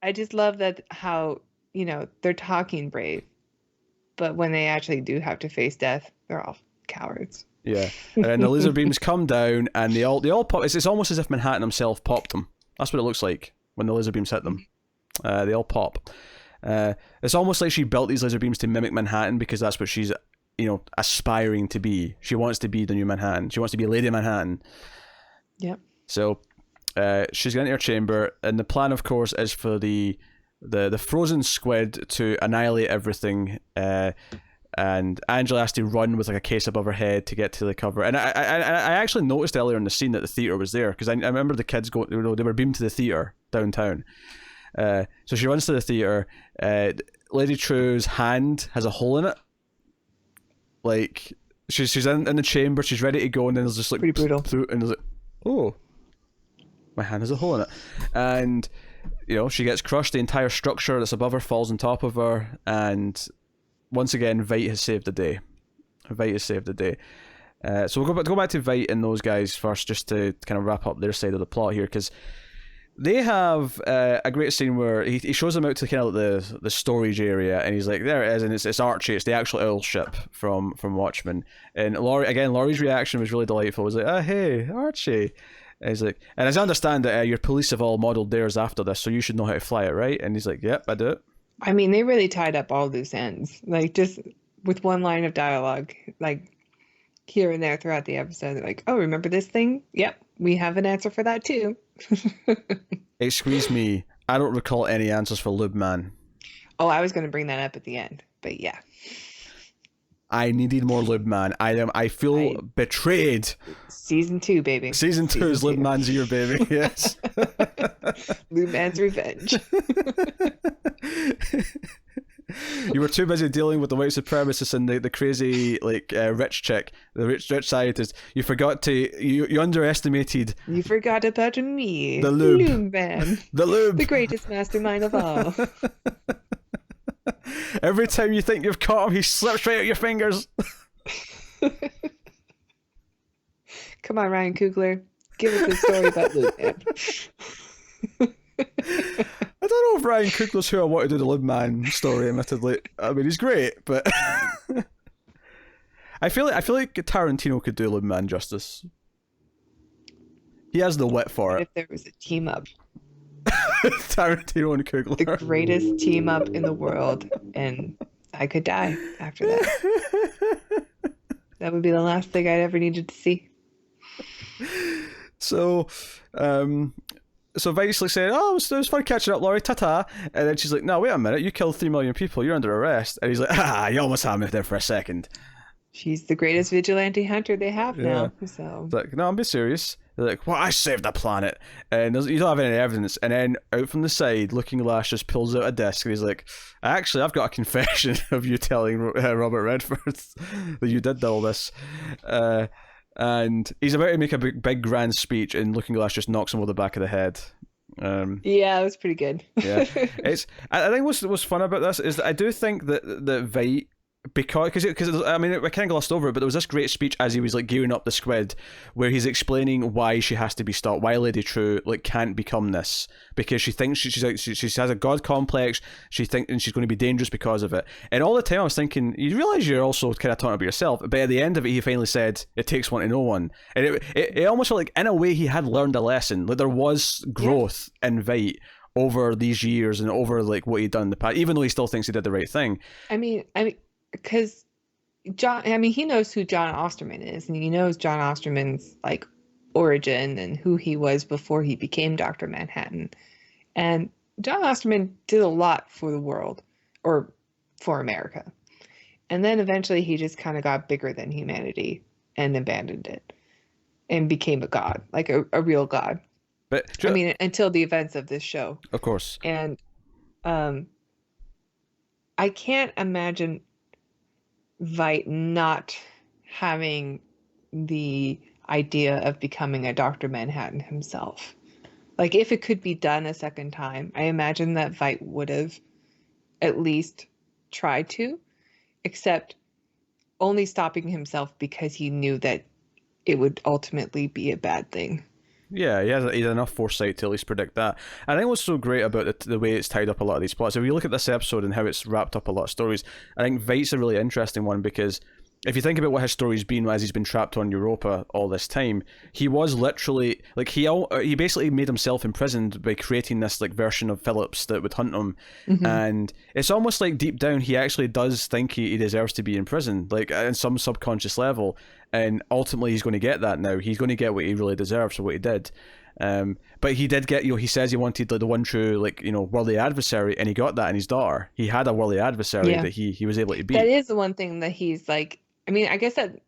I just love that how they're talking brave, but when they actually do have to face death, they're all cowards. Yeah, and then the laser beams come down, and they all pop. It's almost as if Manhattan himself popped them. That's what it looks like when the laser beams hit them. They all pop. It's almost like she built these laser beams to mimic Manhattan, because that's what she's, aspiring to be. She wants to be the new Manhattan. She wants to be Lady Manhattan. Yep. So, she's going into her chamber, and the plan, of course, is for the frozen squid to annihilate everything. And Angela has to run with like a case above her head to get to the cover. And I actually noticed earlier in the scene that the theater was there, because I remember the kids they were beamed to the theater downtown. So she runs to the theater. Lady Trieu's hand has a hole in it. Like, she's in the chamber, she's ready to go, and then there's just like pretty brutal. And there's like, oh, my hand has a hole in it, and she gets crushed. The entire structure that's above her falls on top of her, and once again, Veidt has saved the day. So we'll go back to Veidt and those guys first, just to kind of wrap up their side of the plot here, because they have a great scene where he shows them out to kind of the storage area, and he's like, there it is, and it's Archie, it's the actual oil ship from Watchmen. And Laurie's reaction was really delightful. It was like, oh, hey, Archie. And he's like, and as I understand it, your police have all modelled theirs after this, so you should know how to fly it, right? And he's like, yep, I do. I mean, they really tied up all loose ends, like just with one line of dialogue, like here and there throughout the episode. They're like, oh, remember this thing? Yep, we have an answer for that too. Excuse me, I don't recall any answers for Lube Man. Oh, I was going to bring that up at the end, but yeah. I needed more Lube Man. I feel betrayed. Season 2, baby. Season 2 is Lube Man's year, baby. Yes. Lube Man's revenge. You were too busy dealing with the white supremacists and the crazy rich chick, the rich scientist. You forgot to you underestimated. You forgot about me, the Lube Man, the greatest mastermind of all. Every time you think you've caught him, he slips right out your fingers. Come on, Ryan Coogler, give us a story about Lube Man. I don't know if Ryan Coogler's who I want to do the Lube Man story, admittedly. I mean, he's great, but I feel like Tarantino could do Lube Man justice. He has the wit for it. If there was a team up. Tarantino and Coogler. The greatest team up in the world, and I could die after that. That would be the last thing I'd ever needed to see. So Veight's like saying, oh, it was fun catching up, Laurie, ta-ta. And then she's like, no, wait a minute, you killed 3 million people, you're under arrest. And he's like, you almost had me there for a second. She's the greatest vigilante hunter they have now. So it's like, no, I'm being serious. They're like, well, I saved the planet. And you don't have any evidence. And then out from the side, Looking Glass just pulls out a disc and he's like, actually, I've got a confession of you telling Robert Redford that you did all this. And he's about to make a big grand speech, and Looking Glass just knocks him over the back of the head. Yeah, it was pretty good. Yeah, I think what's fun about this is that I do think that Veidt, because I mean, I kind of glossed over it, but there was this great speech as he was like gearing up the squid, where he's explaining why she has to be stopped, why Lady Trieu can't become this, because she thinks she has a god complex, and she's going to be dangerous because of it. And all the time I was thinking, you realise you're also kind of talking about yourself, but at the end of it he finally said, it takes one to know one. And it almost felt like in a way he had learned a lesson, like there was growth in Veidt over these years and over what he'd done in the past, even though he still thinks he did the right thing. I mean because he knows who John Osterman is, and he knows John Osterman's origin and who he was before he became Dr. Manhattan. And John Osterman did a lot for the world, or for America. And then eventually he just kind of got bigger than humanity and abandoned it and became a god, like a real god. But I mean, until the events of this show. Of course. And I can't imagine Veidt not having the idea of becoming a Dr. Manhattan himself. If it could be done a second time, I imagine that Veidt would have at least tried to, except only stopping himself because he knew that it would ultimately be a bad thing. Yeah, he had enough foresight to at least predict that. I think what's so great about the way it's tied up a lot of these plots, if you look at this episode and how it's wrapped up a lot of stories, I think Veight's a really interesting one, because if you think about what his story's been as he's been trapped on Europa all this time, he was literally he basically made himself imprisoned by creating this version of Phillips that would hunt him. Mm-hmm. And it's almost like deep down he actually does think he deserves to be in prison, in some subconscious level, and ultimately he's going to get that now. He's going to get what he really deserves for what he did. But he did get, he says he wanted the one true worldly adversary, and he got that in his daughter. He had a worldly adversary that he was able to beat. That is the one thing that he's I mean, I guess that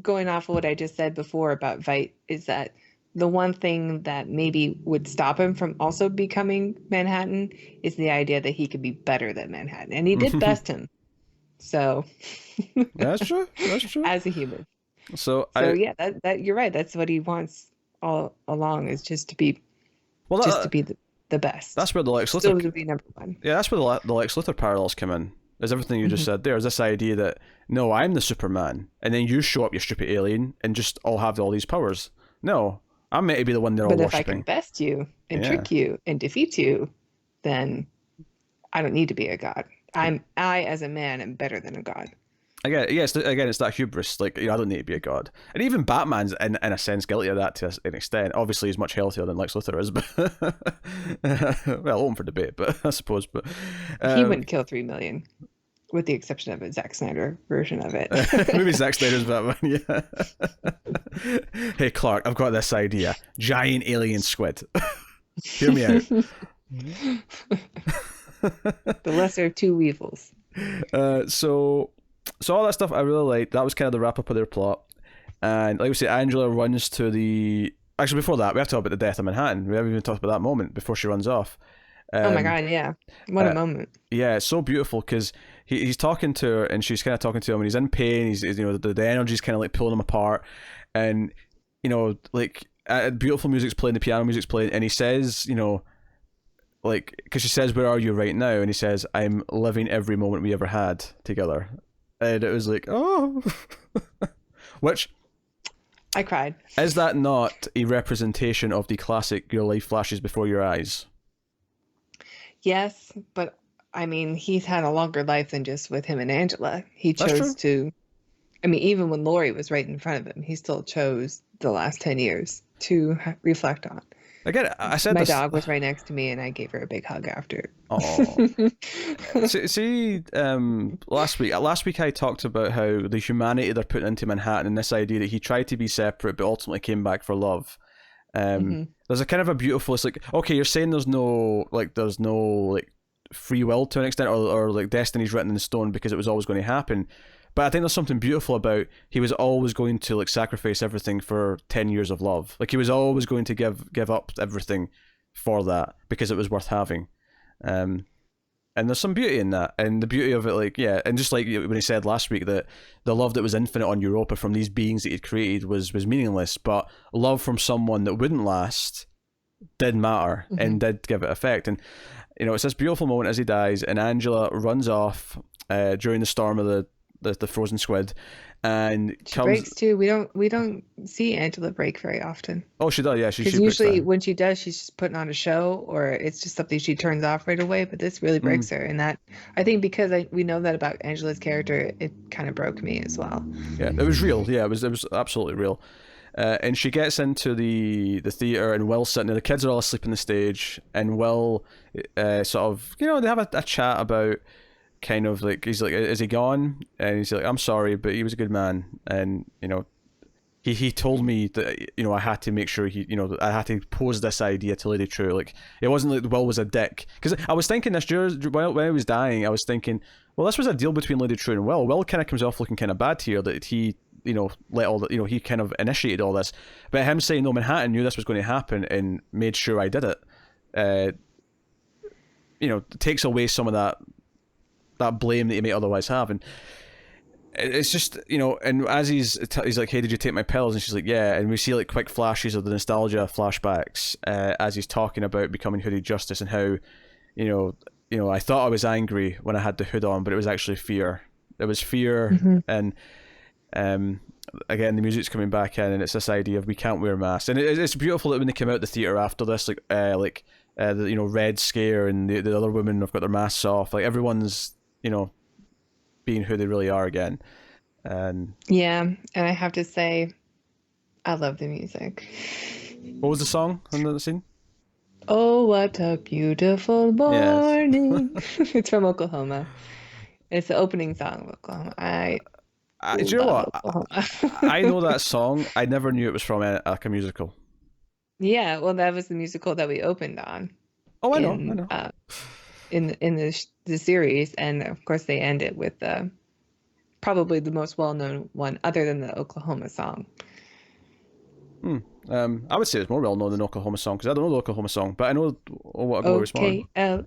going off of what I just said before about Veidt is that the one thing that maybe would stop him from also becoming Manhattan is the idea that he could be better than Manhattan. And he did best him. So That's true. That's true. as a human. So So yeah, that you're right. That's what he wants all along, is just to be well, the best. that's where the Lex Still Luthor. to be number one. Yeah, that's where the Lex Luthor parallels come in. Is everything you just said there? Is this idea that no, I'm the Superman, and then you show up, you stupid alien, and just all have all these powers? No, I'm meant to be the one they're all But if I worshipping. can best you and trick you and defeat you, then I don't need to be a god. I as a man am better than a god. Again, yes, again, it's that hubris. Like, I don't need to be a god, and even Batman's in a sense guilty of that to an extent. Obviously, he's much healthier than Lex Luthor is, but well, open for debate, but I suppose. But he wouldn't kill 3 million, with the exception of a Zack Snyder version of it. Maybe Zack Snyder's Batman. Yeah. Hey Clark, I've got this idea: giant alien squid. Hear me out. The lesser of two evils. So all that stuff I really liked. That was kind of the wrap up of their plot. And like we say, Angela runs to the... Actually, before that, we have to talk about the death of Manhattan. We haven't even talked about that moment before she runs off. Oh my god, yeah. What a moment. Yeah, it's so beautiful because he's talking to her and she's kind of talking to him and he's in pain. He's the energy's kind of like pulling him apart. And, like, beautiful music's playing, the piano music's playing. And he says, like, because she says, "Where are you right now?" And he says, "I'm living every moment we ever had together." And it was like, oh. Which... I cried. Is that not a representation of the classic "your life flashes before your eyes"? Yes, but I mean, he's had a longer life than just with him and Angela. He chose to... I mean, even when Laurie was right in front of him, he still chose the last 10 years to reflect on. Again, I said my dog was right next to me, and I gave her a big hug after. Oh, see, last week I talked about how the humanity they're putting into Manhattan and this idea that he tried to be separate but ultimately came back for love. There's a kind of a beautiful. It's like, okay, you're saying there's no free will to an extent, or like destiny's written in stone because it was always going to happen. But I think there's something beautiful about he was always going to like sacrifice everything for 10 years of love. Like he was always going to give up everything for that because it was worth having. And there's some beauty in that. And the beauty of it, like, yeah, and just like when he said last week that the love that was infinite on Europa from these beings that he'd created was meaningless, but love from someone that wouldn't last did matter and did give it effect. And, it's this beautiful moment as he dies, and Angela runs off during the storm of the frozen squid, and she breaks too. We don't see Angela break very often. Oh, she does, yeah. She usually when she does, she's just putting on a show, or it's just something she turns off right away. But this really breaks her, and that I think because we know that about Angela's character, it kind of broke me as well. Yeah, it was real. Yeah, it was absolutely real. And she gets into the theater, and Will's sitting there. The kids are all asleep on the stage, and Will sort of, they have a chat about. Kind of like, he's like, "Is he gone?" And he's like, "I'm sorry, but he was a good man." And he told me that I had to make sure I had to pose this idea to Lady Trieu. Like, it wasn't like Will was a dick, because I was thinking this when he was dying. I was thinking, well, this was a deal between Lady Trieu and Will. Will kind of comes off looking kind of bad here that he let all that he kind of initiated all this, but him saying no, Manhattan knew this was going to happen and made sure I did it. Takes away some of that blame that you may otherwise have. And it's just, and as he's like, "Hey, did you take my pills?" And she's like, "Yeah." And we see like quick flashes of the nostalgia flashbacks as he's talking about becoming Hooded Justice and how I thought I was angry when I had the hood on, but it was actually fear. It was fear. And again, the music's coming back in, and it's this idea of we can't wear masks. And it's beautiful that when they came out the theater after this, the Red Scare and the other women have got their masks off, like everyone's being who they really are again. And yeah, and I have to say, I love the music. What was the song on the scene? Oh, what a beautiful morning. Yes. It's from Oklahoma. It's the opening song of Oklahoma. Do you know what? I know that song. I never knew it was from a musical. Yeah, well, that was the musical that we opened on. Oh, I know. In the series, and of course they end it with probably the most well-known one, other than the Oklahoma song. I would say it's more well-known than the Oklahoma song, because I don't know the Oklahoma song, but I know What a Glorious Morning. Oklahoma.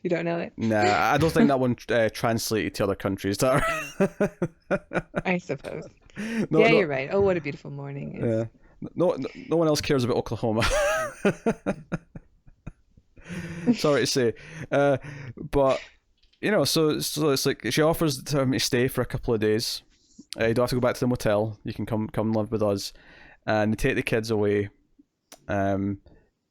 You don't know it? Nah, I don't think that one translated to other countries. I suppose. No, yeah, no, you're right. Oh, what a beautiful morning. yeah. No one else cares about Oklahoma. Sorry to say. But, so it's like she offers to stay for a couple of days. You don't have to go back to the motel. You can come live with us. And they take the kids away.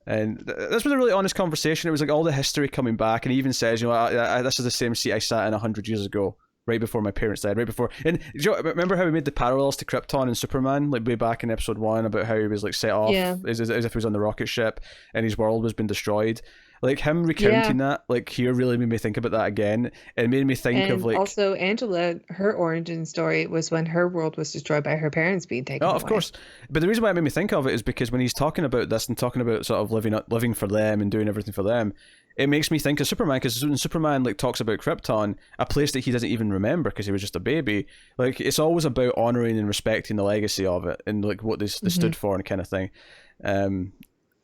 And this was a really honest conversation. It was like all the history coming back, and he even says, this is the same seat I sat in 100 years ago, right before my parents died, right before. And remember how we made the parallels to Krypton and Superman, like way back in episode 1, about how he was like set off as if he was on the rocket ship and his world was being destroyed. Like him recounting that, like here, really made me think about that again. It made me think of like also Angela. Her origin story was when her world was destroyed by her parents being taken away. Of course. But the reason why it made me think of it is because when he's talking about this and talking about sort of living for them and doing everything for them, it makes me think of Superman, because when Superman like talks about Krypton, a place that he doesn't even remember because he was just a baby, like it's always about honoring and respecting the legacy of it and like what they stood for and kind of thing.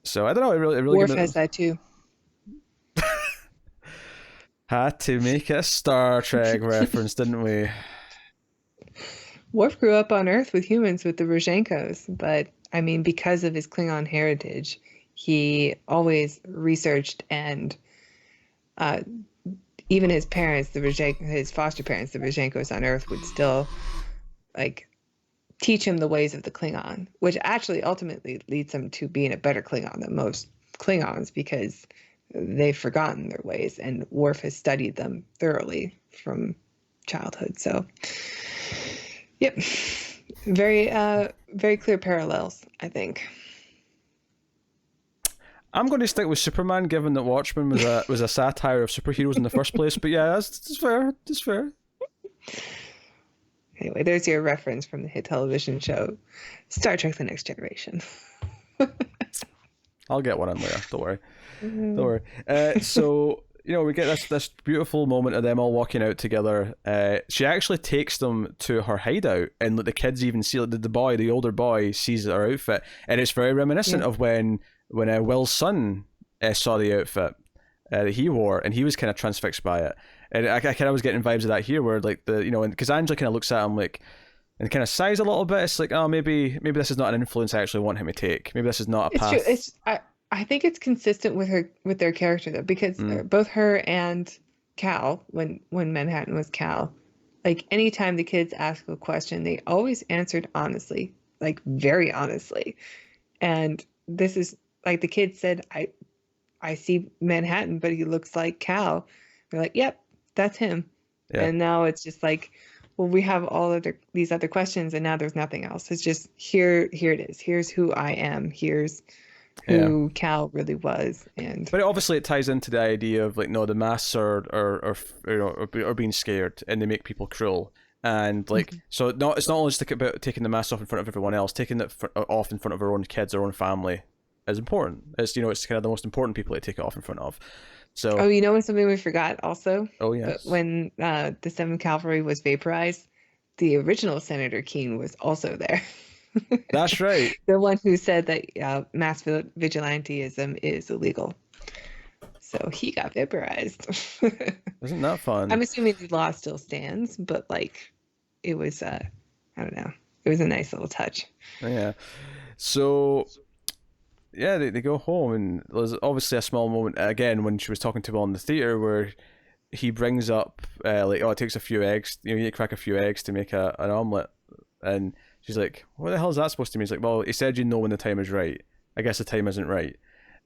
So I don't know. It really Worf has that too. Had to make a Star Trek reference, didn't we? Worf grew up on Earth with humans, with the Rozhenkos, but I mean, because of his Klingon heritage, he always researched, and even his parents, his foster parents, the Rozhenkos on Earth, would still like teach him the ways of the Klingon, which actually ultimately leads him to being a better Klingon than most Klingons, because they've forgotten their ways, and Worf has studied them thoroughly from childhood. So, yep, very clear parallels, I think. I'm going to stick with Superman, given that Watchmen was a satire of superheroes in the first place. But yeah, that's fair. That's fair. Anyway, there's your reference from the hit television show Star Trek: The Next Generation. I'll get one in later. Don't worry. Don't worry. So we get this beautiful moment of them all walking out together. She actually takes them to her hideout, and the kids even see the older boy sees her outfit, and it's very reminiscent of when Will's son saw the outfit that he wore, and he was kind of transfixed by it. And I kind of was getting vibes of that here, where like because Angela kind of looks at him like, and kind of sighs a little bit. It's like, oh, maybe this is not an influence I actually want him to take. Maybe this is not a path. It's true. I think it's consistent with their character though, because both her and Cal, when Manhattan was Cal, like anytime the kids ask a question, they always answered honestly, like very honestly. And this is like the kids said, I see Manhattan, but he looks like Cal. They're like, yep, that's him. Yeah. And now it's just like, well, we have these other questions, and now there's nothing else. It's just here it is. Here's who I am. Here's who Cal really was. But obviously it ties into the idea of like, no, the masks are being scared, and they make people cruel. And like, so it's not only just about taking the mask off in front of everyone else, taking it off in front of our own kids, our own family is important. It's it's kind of the most important people to take it off in front of. So something we forgot also? Oh yeah. When the 7th Cavalry was vaporized, the original Senator Keene was also there. That's right. The one who said that mass vigilantism is illegal. So he got vaporized. Isn't that fun? I'm assuming the law still stands, but like it was I don't know. It was a nice little touch. Yeah. So yeah, they go home, and there's obviously a small moment again when she was talking to him on the theater where he brings up it takes a few eggs, you need to crack a few eggs to make an omelet, and she's like, what the hell is that supposed to mean? He's like, well, he said you know when the time is right. I guess the time isn't right.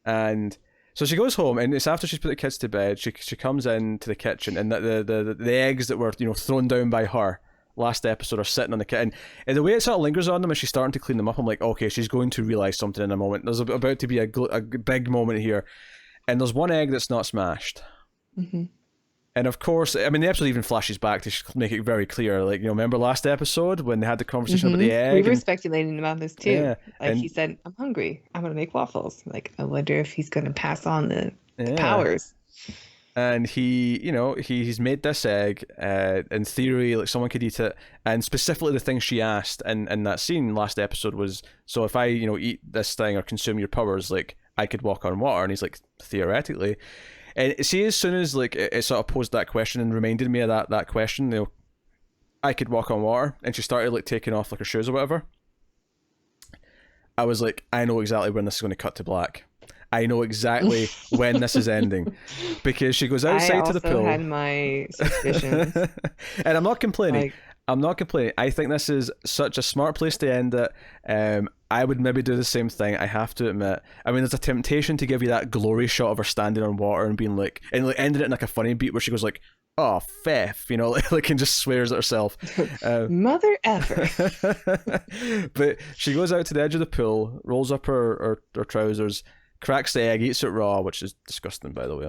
And so she goes home, and it's after she's put the kids to bed. She comes into the kitchen, and the eggs that were thrown down by her last episode are sitting on the kitchen, and the way it sort of lingers on them as she's starting to clean them up, I'm like, okay, she's going to realize something in a moment. There's about to be a big moment here, and there's one egg that's not smashed. And of course, I mean, the episode even flashes back to make it very clear, like, remember last episode when they had the conversation about the egg? We were speculating about this too. Yeah, like he said, I'm hungry, I'm going to make waffles. Like, I wonder if he's going to pass on the powers. And he, he's made this egg. In theory, like someone could eat it. And specifically, the thing she asked in that scene last episode was, "So if I, eat this thing or consume your powers, like I could walk on water?" And he's like, "Theoretically." And see, as soon as like it sort of posed that question and reminded me of that question, you know, I could walk on water, and she started like taking off like her shoes or whatever. I was like, I know exactly when this is going to cut to black. I know exactly when this is ending, because she goes outside to the pool. I also had my suspicions, and I'm not complaining. I'm not complaining. I think this is such a smart place to end it. I would maybe do the same thing, I have to admit. I mean, there's a temptation to give you that glory shot of her standing on water and being like, and like ending it in like a funny beat where she goes like, "Oh, Fef," you know, like and just swears at herself. Mother effer. But she goes out to the edge of the pool, rolls up her trousers, cracks the egg, eats it raw, which is disgusting, by the way.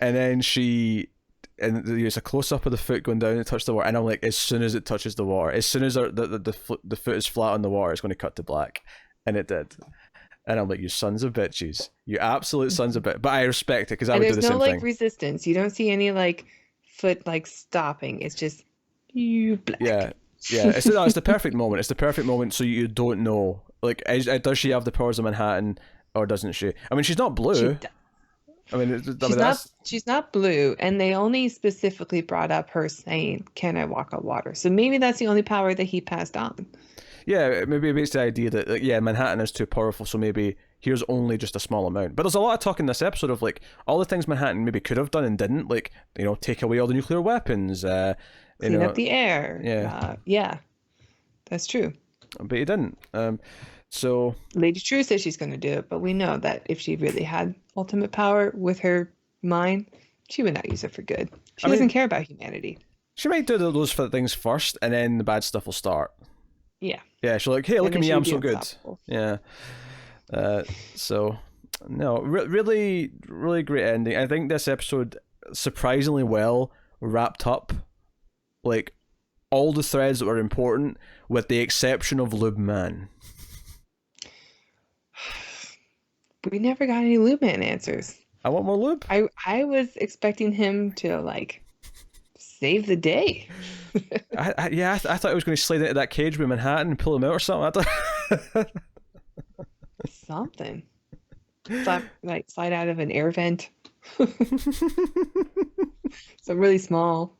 And then she. And there's a close up of the foot going down to touch the water, and I'm like, as soon as it touches the water, as soon as the foot is flat on the water, it's going to cut to black, and it did. And I'm like, you sons of bitches, you absolute sons of bitches. But I respect it because I would do the same thing. There's no like resistance. You don't see any like foot like stopping. It's just you black. Yeah. It's the perfect moment. It's the perfect moment, so you don't know. Like, does she have the powers of Manhattan, or doesn't she? I mean, she's not blue. I mean, she's not blue, and they only specifically brought up her saying, "Can I walk on water?" So maybe that's the only power that he passed on. Yeah, maybe it makes the idea that like, Manhattan is too powerful, so maybe here's only just a small amount. But there's a lot of talk in this episode of like all the things Manhattan maybe could have done and didn't, like, you know, take away all the nuclear weapons, clean up the air. Yeah, that's true. But he didn't. So Lady Trieu says she's going to do it, but we know that if she really had ultimate power with her mind, she would not use it for good. She doesn't care about humanity. She might do those things first, and then the bad stuff will start. Yeah. Yeah, she's like, hey, look at me, I'm so good. Yeah. So, no, really, really great ending. I think this episode surprisingly well wrapped up, like, all the threads that were important, with the exception of Lube Man. We never got any Lube Man answers. I want more Lube. I was expecting him to like save the day. I thought I was going to slide into that cage with Manhattan and pull him out or something. Something. Slide out of an air vent. So really small.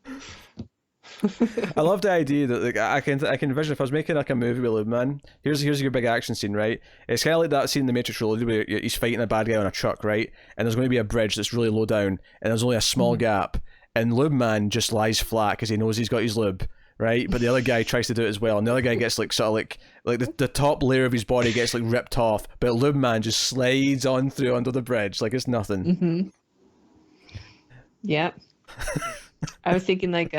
I love the idea that like I can envision if I was making like a movie with Lube Man. Here's your big action scene, right? It's kind of like that scene in the Matrix Reloaded where he's fighting a bad guy on a truck, right? And there's going to be a bridge that's really low down, and there's only a small gap, and Lube Man just lies flat because he knows he's got his lube, right? But the other guy tries to do it as well, and the other guy gets like sort of like the top layer of his body gets like ripped off, but Lube Man just slides on through under the bridge like it's nothing. Mm-hmm. Yep. I was thinking like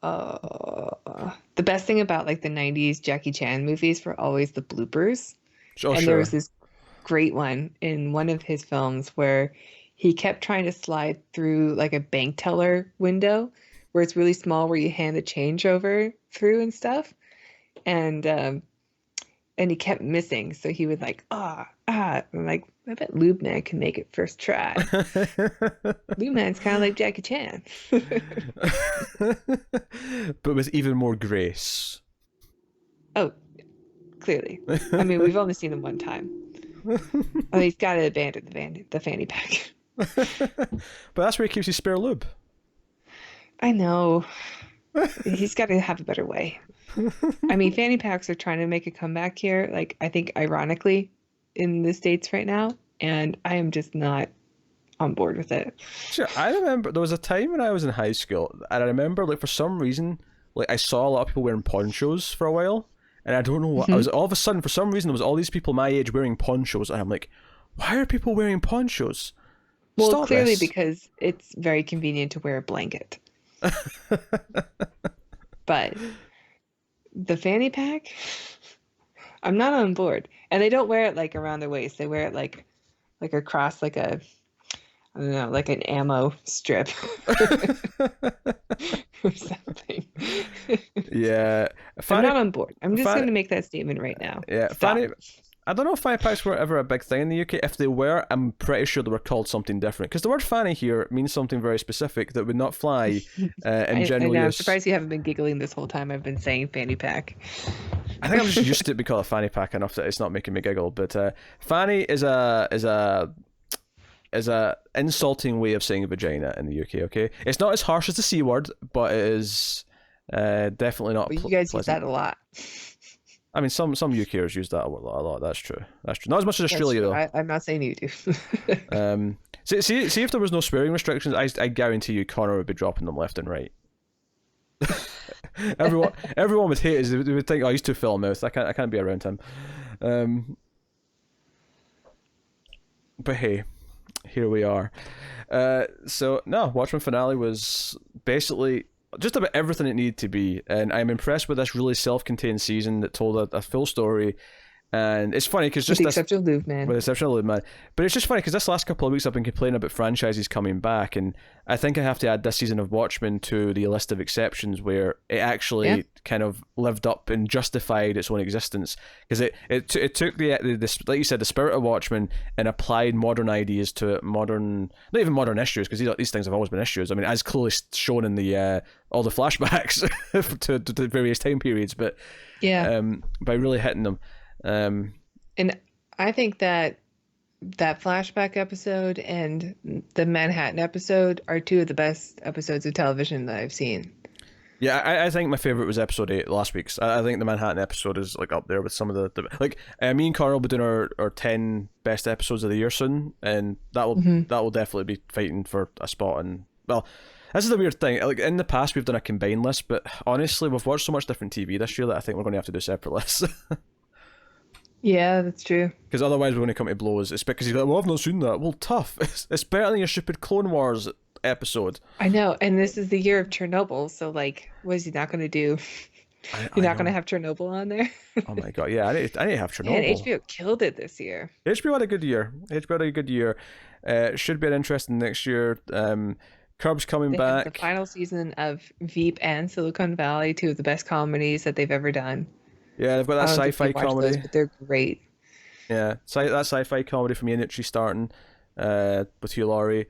the best thing about like the 90s Jackie Chan movies were always the bloopers. There was this great one in one of his films where he kept trying to slide through like a bank teller window where it's really small, where you hand the change over through and stuff, and he kept missing, so he would like I'm like, I bet Lube Man can make it first try. Lube Man's kind of like Jackie Chan. But with even more grace. Oh, clearly. I mean, we've only seen him one time. Oh, he's got to abandon the fanny pack. But that's where he keeps his spare lube. I know. He's got to have a better way. I mean, fanny packs are trying to make a comeback here, like, I think ironically, in the States right now, and I am just not on board with it. Sure, I remember there was a time when I was in high school, and I remember, like, for some reason, like, I saw a lot of people wearing ponchos for a while, and I don't know what, I was all of a sudden, for some reason, there was all these people my age wearing ponchos, and I'm like, why are people wearing ponchos? Well, Stop clearly this. Because it's very convenient to wear a blanket. But the fanny pack, I'm not on board. And they don't wear it like around their waist. They wear it like across like a, I don't know, like an ammo strip or something. Yeah. I'm not on board. I'm just going to make that statement right now. Yeah. Stop. I don't know if fanny packs were ever a big thing in the UK. If they were, I'm pretty sure they were called something different. Because the word fanny here means something very specific that would not fly in general use. I'm surprised you haven't been giggling this whole time I've been saying fanny pack. I think I'm just used to it being called a fanny pack enough that it's not making me giggle. But fanny is a insulting way of saying vagina in the UK. Okay, it's not as harsh as the C word, but it is definitely not. Well, you guys pleasant. use that a lot. I mean, some UKers use that a lot. That's true. Not as much as Australia though. I'm not saying you do. See if there was no swearing restrictions, I guarantee you Connor would be dropping them left and right. everyone would hate it. They would think, oh, he's too foul mouthed. I can't be around him. But hey, here we are. So no, Watchmen finale was basically just about everything it needed to be, and I'm impressed with this really self-contained season that told a full story. And it's funny because just with the exception of Luveman. With the exception of Luveman. But it's just funny because this last couple of weeks I've been complaining about franchises coming back, and I think I have to add this season of Watchmen to the list of exceptions where it actually kind of lived up and justified its own existence. Because it took the like you said, the spirit of Watchmen and applied modern ideas to not even modern issues, because these things have always been issues. I mean, as clearly shown in the all the flashbacks to various time periods, but by really hitting them. And I think that flashback episode and the Manhattan episode are two of the best episodes of television that I've seen. Yeah, I think my favorite was episode 8 last week's. I think the Manhattan episode is like up there with some of the like me and Carl will be doing our 10 best episodes of the year soon, and that will definitely be fighting for a spot. And well, this is the weird thing. Like in the past, we've done a combined list, but honestly, we've watched so much different TV this year that I think we're going to have to do separate lists. Yeah, that's true. Because otherwise we're going to come to blows. It's because you're like, well, I've not seen that. Well, tough. It's better than your stupid Clone Wars episode. I know, and this is the year of Chernobyl, so like, what is he not going to do? You're not going to have Chernobyl on there? Oh my god, yeah, I need to have Chernobyl. And HBO killed it this year. HBO had a good year. Should be an interesting next year. Curb's coming back. The final season of Veep and Silicon Valley, two of the best comedies that they've ever done. Yeah, they've got that sci-fi comedy. Those, but they're great. Yeah, that sci-fi comedy from Ian Ritchie starting with Hugh Laurie.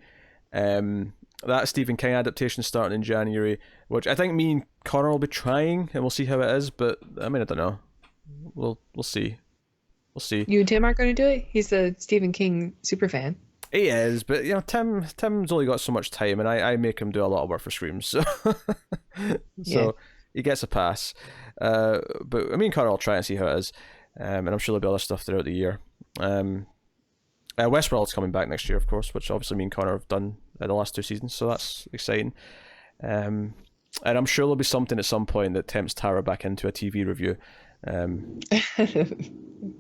That Stephen King adaptation starting in January, which I think me and Connor will be trying, and we'll see how it is. But I mean, I don't know. We'll see. We'll see. You and Tim aren't going to do it? He's a Stephen King super fan. He is, but you know, Tim's only got so much time, and I make him do a lot of work for Screams, so he gets a pass. But I mean, Connor will try and see how it is, and I'm sure there'll be other stuff throughout the year. Westworld's coming back next year, of course, which obviously me and Connor have done the last 2 seasons, so that's exciting. And I'm sure there'll be something at some point that tempts Tara back into a TV review.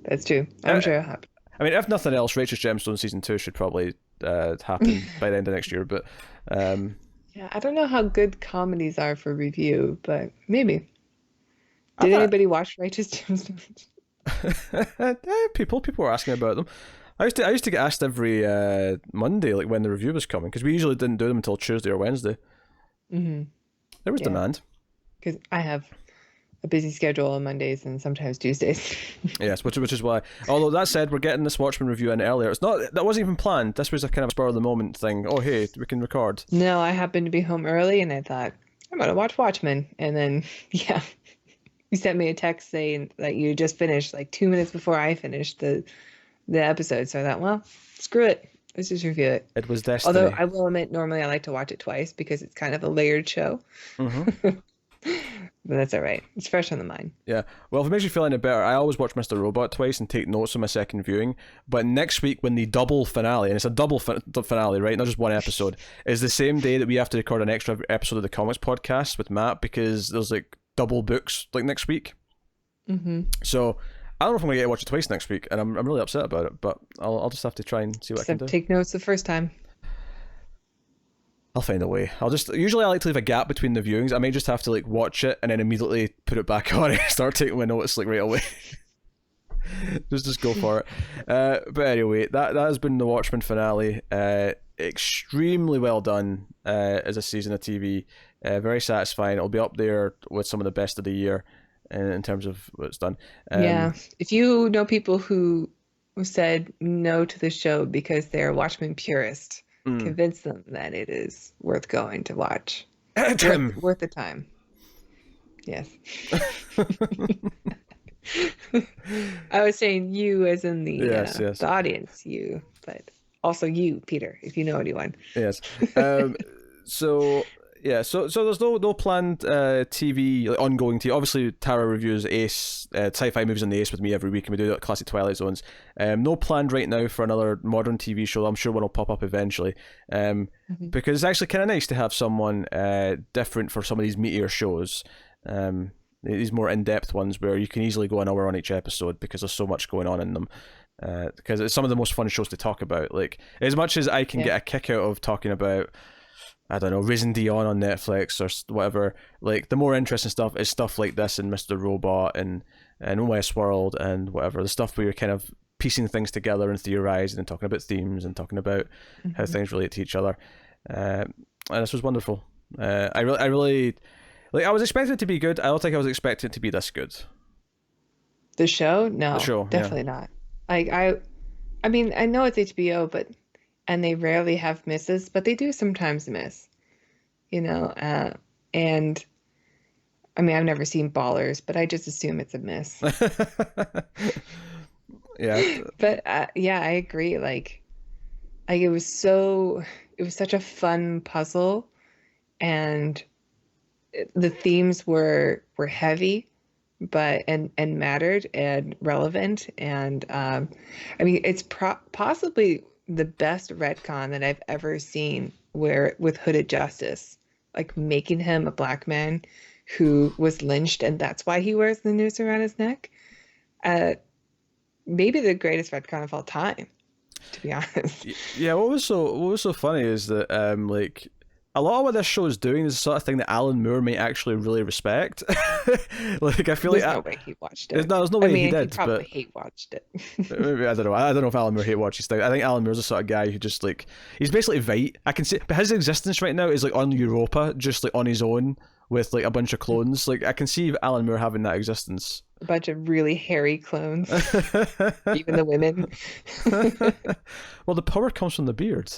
That's true. I'm sure it'll happen. I mean, if nothing else, Rachel's Gemstone season 2 should probably happen by the end of next year. But yeah, I don't know how good comedies are for review, but maybe. Did anybody watch Righteous Gemstones? People were asking about them. I used to get asked every Monday, like when the review was coming, because we usually didn't do them until Tuesday or Wednesday. Mm-hmm. There was demand. Because I have a busy schedule on Mondays and sometimes Tuesdays. Yes, which is why. Although that said, we're getting this Watchmen review in earlier. That wasn't even planned. This was a kind of spur of the moment thing. Oh hey, we can record. No, I happened to be home early and I thought I'm gonna watch Watchmen, and then you sent me a text saying that you just finished like 2 minutes before I finished the episode. So I thought, well, screw it. Let's just review it. It was destiny. Although I will admit, normally I like to watch it twice because it's kind of a layered show. Mm-hmm. But that's all right. It's fresh on the mind. Yeah. Well, if it makes you feel any better, I always watch Mr. Robot twice and take notes on my second viewing. But next week, when the double finale, and it's a double finale, right? Not just one episode, is the same day that we have to record an extra episode of the Comics podcast with Matt, because there's like double books like next week. Mm-hmm. So I don't know if I'm going to get to watch it twice next week, and I'm really upset about it, but I'll just have to try and see what I can do. Take notes the first time. I'll find a way. Usually I like to leave a gap between the viewings. I may just have to like watch it and then immediately put it back on and start taking my notes like right away. just go for it. But anyway, that has been the Watchmen finale. Extremely well done as a season of TV. Very satisfying. It'll be up there with some of the best of the year. in terms of what's done. Yeah. If you know people who said no to the show because they're Watchmen purist, convince them that it is worth going to watch. Worth the time. Yes. I was saying you as in the the audience, you, but also you, Peter, if you know anyone. Yes. So there's no planned TV, like ongoing TV. Obviously, Tara reviews Ace, sci-fi movies on the Ace with me every week, and we do classic Twilight Zones. No planned right now for another modern TV show. I'm sure one will pop up eventually. Because it's actually kind of nice to have someone different for some of these meatier shows. These more in-depth ones where you can easily go an hour on each episode because there's so much going on in them. Because it's some of the most fun shows to talk about. Like, as much as I can get a kick out of talking about, I don't know, Raising Dion on Netflix or whatever, like, the more interesting stuff is stuff like this and Mr. Robot and Westworld and whatever. The stuff where you're kind of piecing things together and theorizing and talking about themes and talking about how things relate to each other. And this was wonderful. I really... Like, I was expecting it to be good. I don't think I was expecting it to be this good. The show? No, the show, definitely not. Like, I mean, I know it's HBO, and they rarely have misses, but they do sometimes miss, you know. And I mean, I've never seen Ballers, but I just assume it's a miss. Yeah. But yeah, I agree. Like it was such a fun puzzle, and the themes were heavy, but and mattered and relevant, and I mean, it's possibly the best retcon that I've ever seen, where with Hooded Justice, like making him a black man who was lynched, and that's why he wears the noose around his neck. Maybe the greatest retcon of all time, to be honest. Yeah, what was so funny is that like, a lot of what this show is doing is the sort of thing that Alan Moore may actually really respect. Like, I feel there's no way he watched it. There's no way he did. He probably hate watched it. Maybe, I don't know. I don't know if Alan Moore hate watches things. I think Alan Moore's the sort of guy who just, like, he's basically Veidt. I can see, but his existence right now is like on Europa, just like on his own with like a bunch of clones. Like, I can see Alan Moore having that existence. A bunch of really hairy clones, even the women. Well, the power comes from the beard.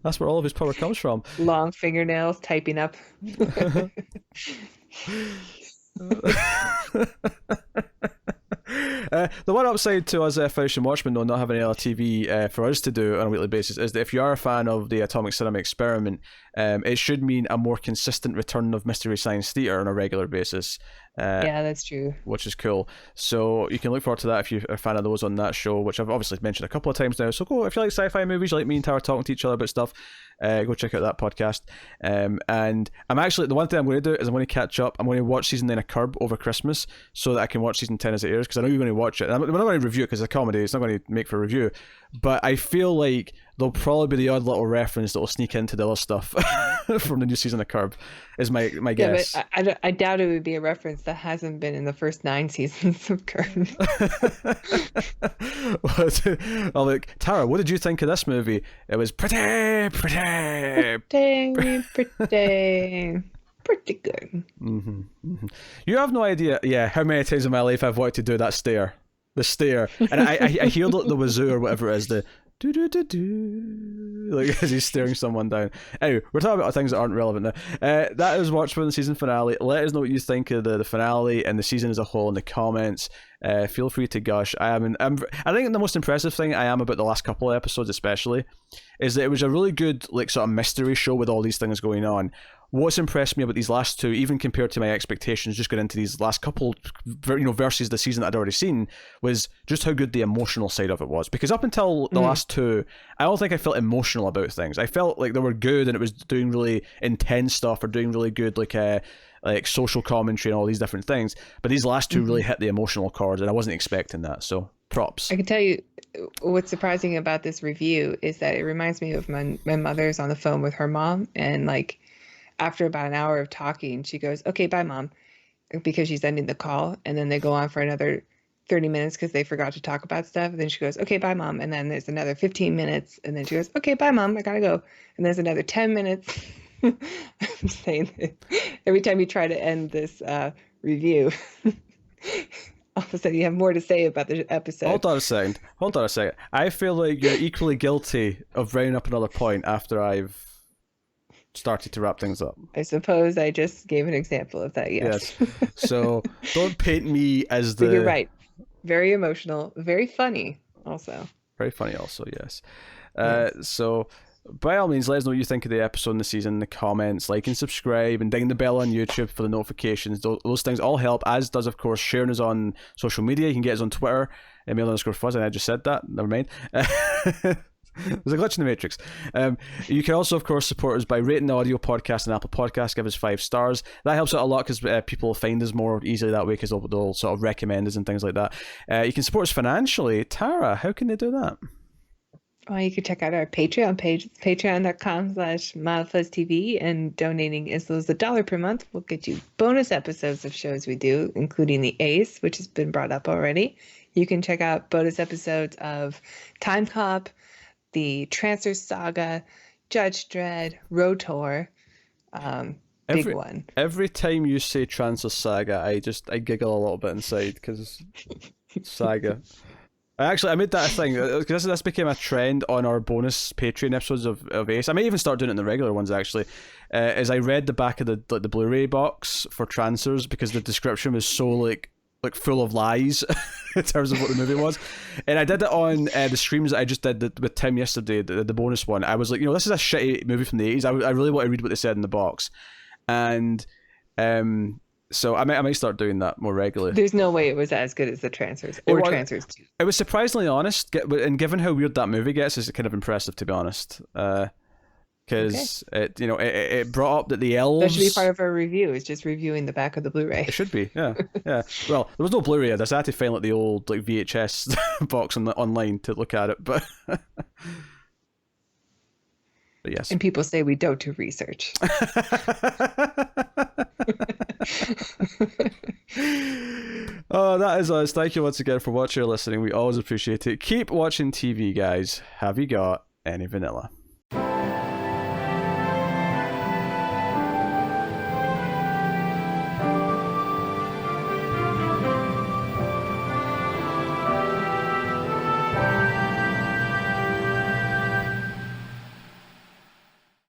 That's where all of his power comes from. Long fingernails, typing up. The one upside to us finishing Watchmen, though, not having any other TV for us to do on a weekly basis, is that if you are a fan of the Atomic Cinema Experiment, it should mean a more consistent return of Mystery Science Theater on a regular basis. Yeah, that's true. Which is cool. So you can look forward to that if you're a fan of those on that show, which I've obviously mentioned a couple of times now. So go, if you like sci-fi movies, you like me and Tara talking to each other about stuff, go check out that podcast. And I'm actually, the one thing I'm going to do is I'm going to catch up. I'm going to watch season 9 of Curb over Christmas so that I can watch season 10 as it airs, because I know you're going to watch it. And we're not going to review it because it's a comedy. It's not going to make for a review. But I feel like there'll probably be the odd little reference that will sneak into the other stuff from the new season of Curb, is my guess. Yeah, but I doubt it would be a reference that hasn't been in the first 9 seasons of Curb. Well, like, Tara, what did you think of this movie? It was pretty good. Mm-hmm. You have no idea, how many times in my life I've wanted to do that stare. The stare. And I hear the wazoo or whatever it is, the do, like, as he's staring someone down. Anyway, we're talking about things that aren't relevant now. That is Watchmen season finale. Let us know what you think of the finale and the season as a whole in the comments. Feel free to gush. I think the most impressive thing I am about the last couple of episodes especially is that it was a really good, like, sort of mystery show with all these things going on. What's impressed me about these last two, even compared to my expectations just going into these last couple, versus the season that I'd already seen, was just how good the emotional side of it was. Because up until the last two, I don't think I felt emotional about things. I felt like they were good and it was doing really intense stuff or doing really good, like social commentary and all these different things. But these last two really hit the emotional chords, and I wasn't expecting that. So props. I can tell you what's surprising about this review is that it reminds me of my mother's on the phone with her mom, and like, after about an hour of talking, she goes, "Okay, bye, Mom," because she's ending the call. And then they go on for another 30 minutes because they forgot to talk about stuff. And then she goes, "Okay, bye, Mom." And then there's another 15 minutes. And then she goes, "Okay, bye, Mom, I gotta go." And there's another 10 minutes. I'm saying that every time you try to end this review, all of a sudden you have more to say about the episode. Hold on a second. I feel like you're equally guilty of bringing up another point after I've started to wrap things up. I suppose I just gave an example of that, yes. So don't paint me as the... But you're right. Very emotional, very funny also. Very funny also, yes. So by all means, let us know what you think of the episode and the season in the comments. Like and subscribe and ding the bell on YouTube for the notifications. Those things all help, as does, of course, sharing us on social media. You can get us on Twitter, @mail_fuzz, and I just said that. Never mind. There's a glitch in the Matrix. You can also, of course, support us by rating the audio podcast and Apple Podcasts. Give us 5 stars. That helps out a lot because people find us more easily that way because they'll sort of recommend us and things like that. You can support us financially. Tara, how can they do that? Well, you can check out our Patreon page, patreon.com/MildFuzzTV, and donating as low as $1 per month will get you bonus episodes of shows we do, including the Ace, which has been brought up already. You can check out bonus episodes of Time Cop, the Transfer Saga, Judge Dredd, Rotor, big one. Every time you say Transfer Saga, I giggle a little bit inside because Saga. I made that a thing because this became a trend on our bonus Patreon episodes of Ace. I may even start doing it in the regular ones actually. As I read the back of the Blu-ray box for Transfers because the description was so like full of lies in terms of what the movie was, and I did it on the streams that I just did with Tim yesterday, the bonus one. I was like, this is a shitty movie from the 80s. I really want to read what they said in the box, and so I might start doing that more regularly. There's no way it was as good as the Transfers or Transfers 2. It was surprisingly honest, and given how weird that movie gets, it's kind of impressive to be honest. Because it brought up that the elves... That should be part of our review. It's just reviewing the back of the Blu-ray. It should be, yeah. Well, there was no Blu-ray of this. I had to find the old VHS box online to look at it, but yes. And people say we don't do research. Oh, that is us. Thank you once again for watching or listening. We always appreciate it. Keep watching TV, guys. Have you got any vanilla?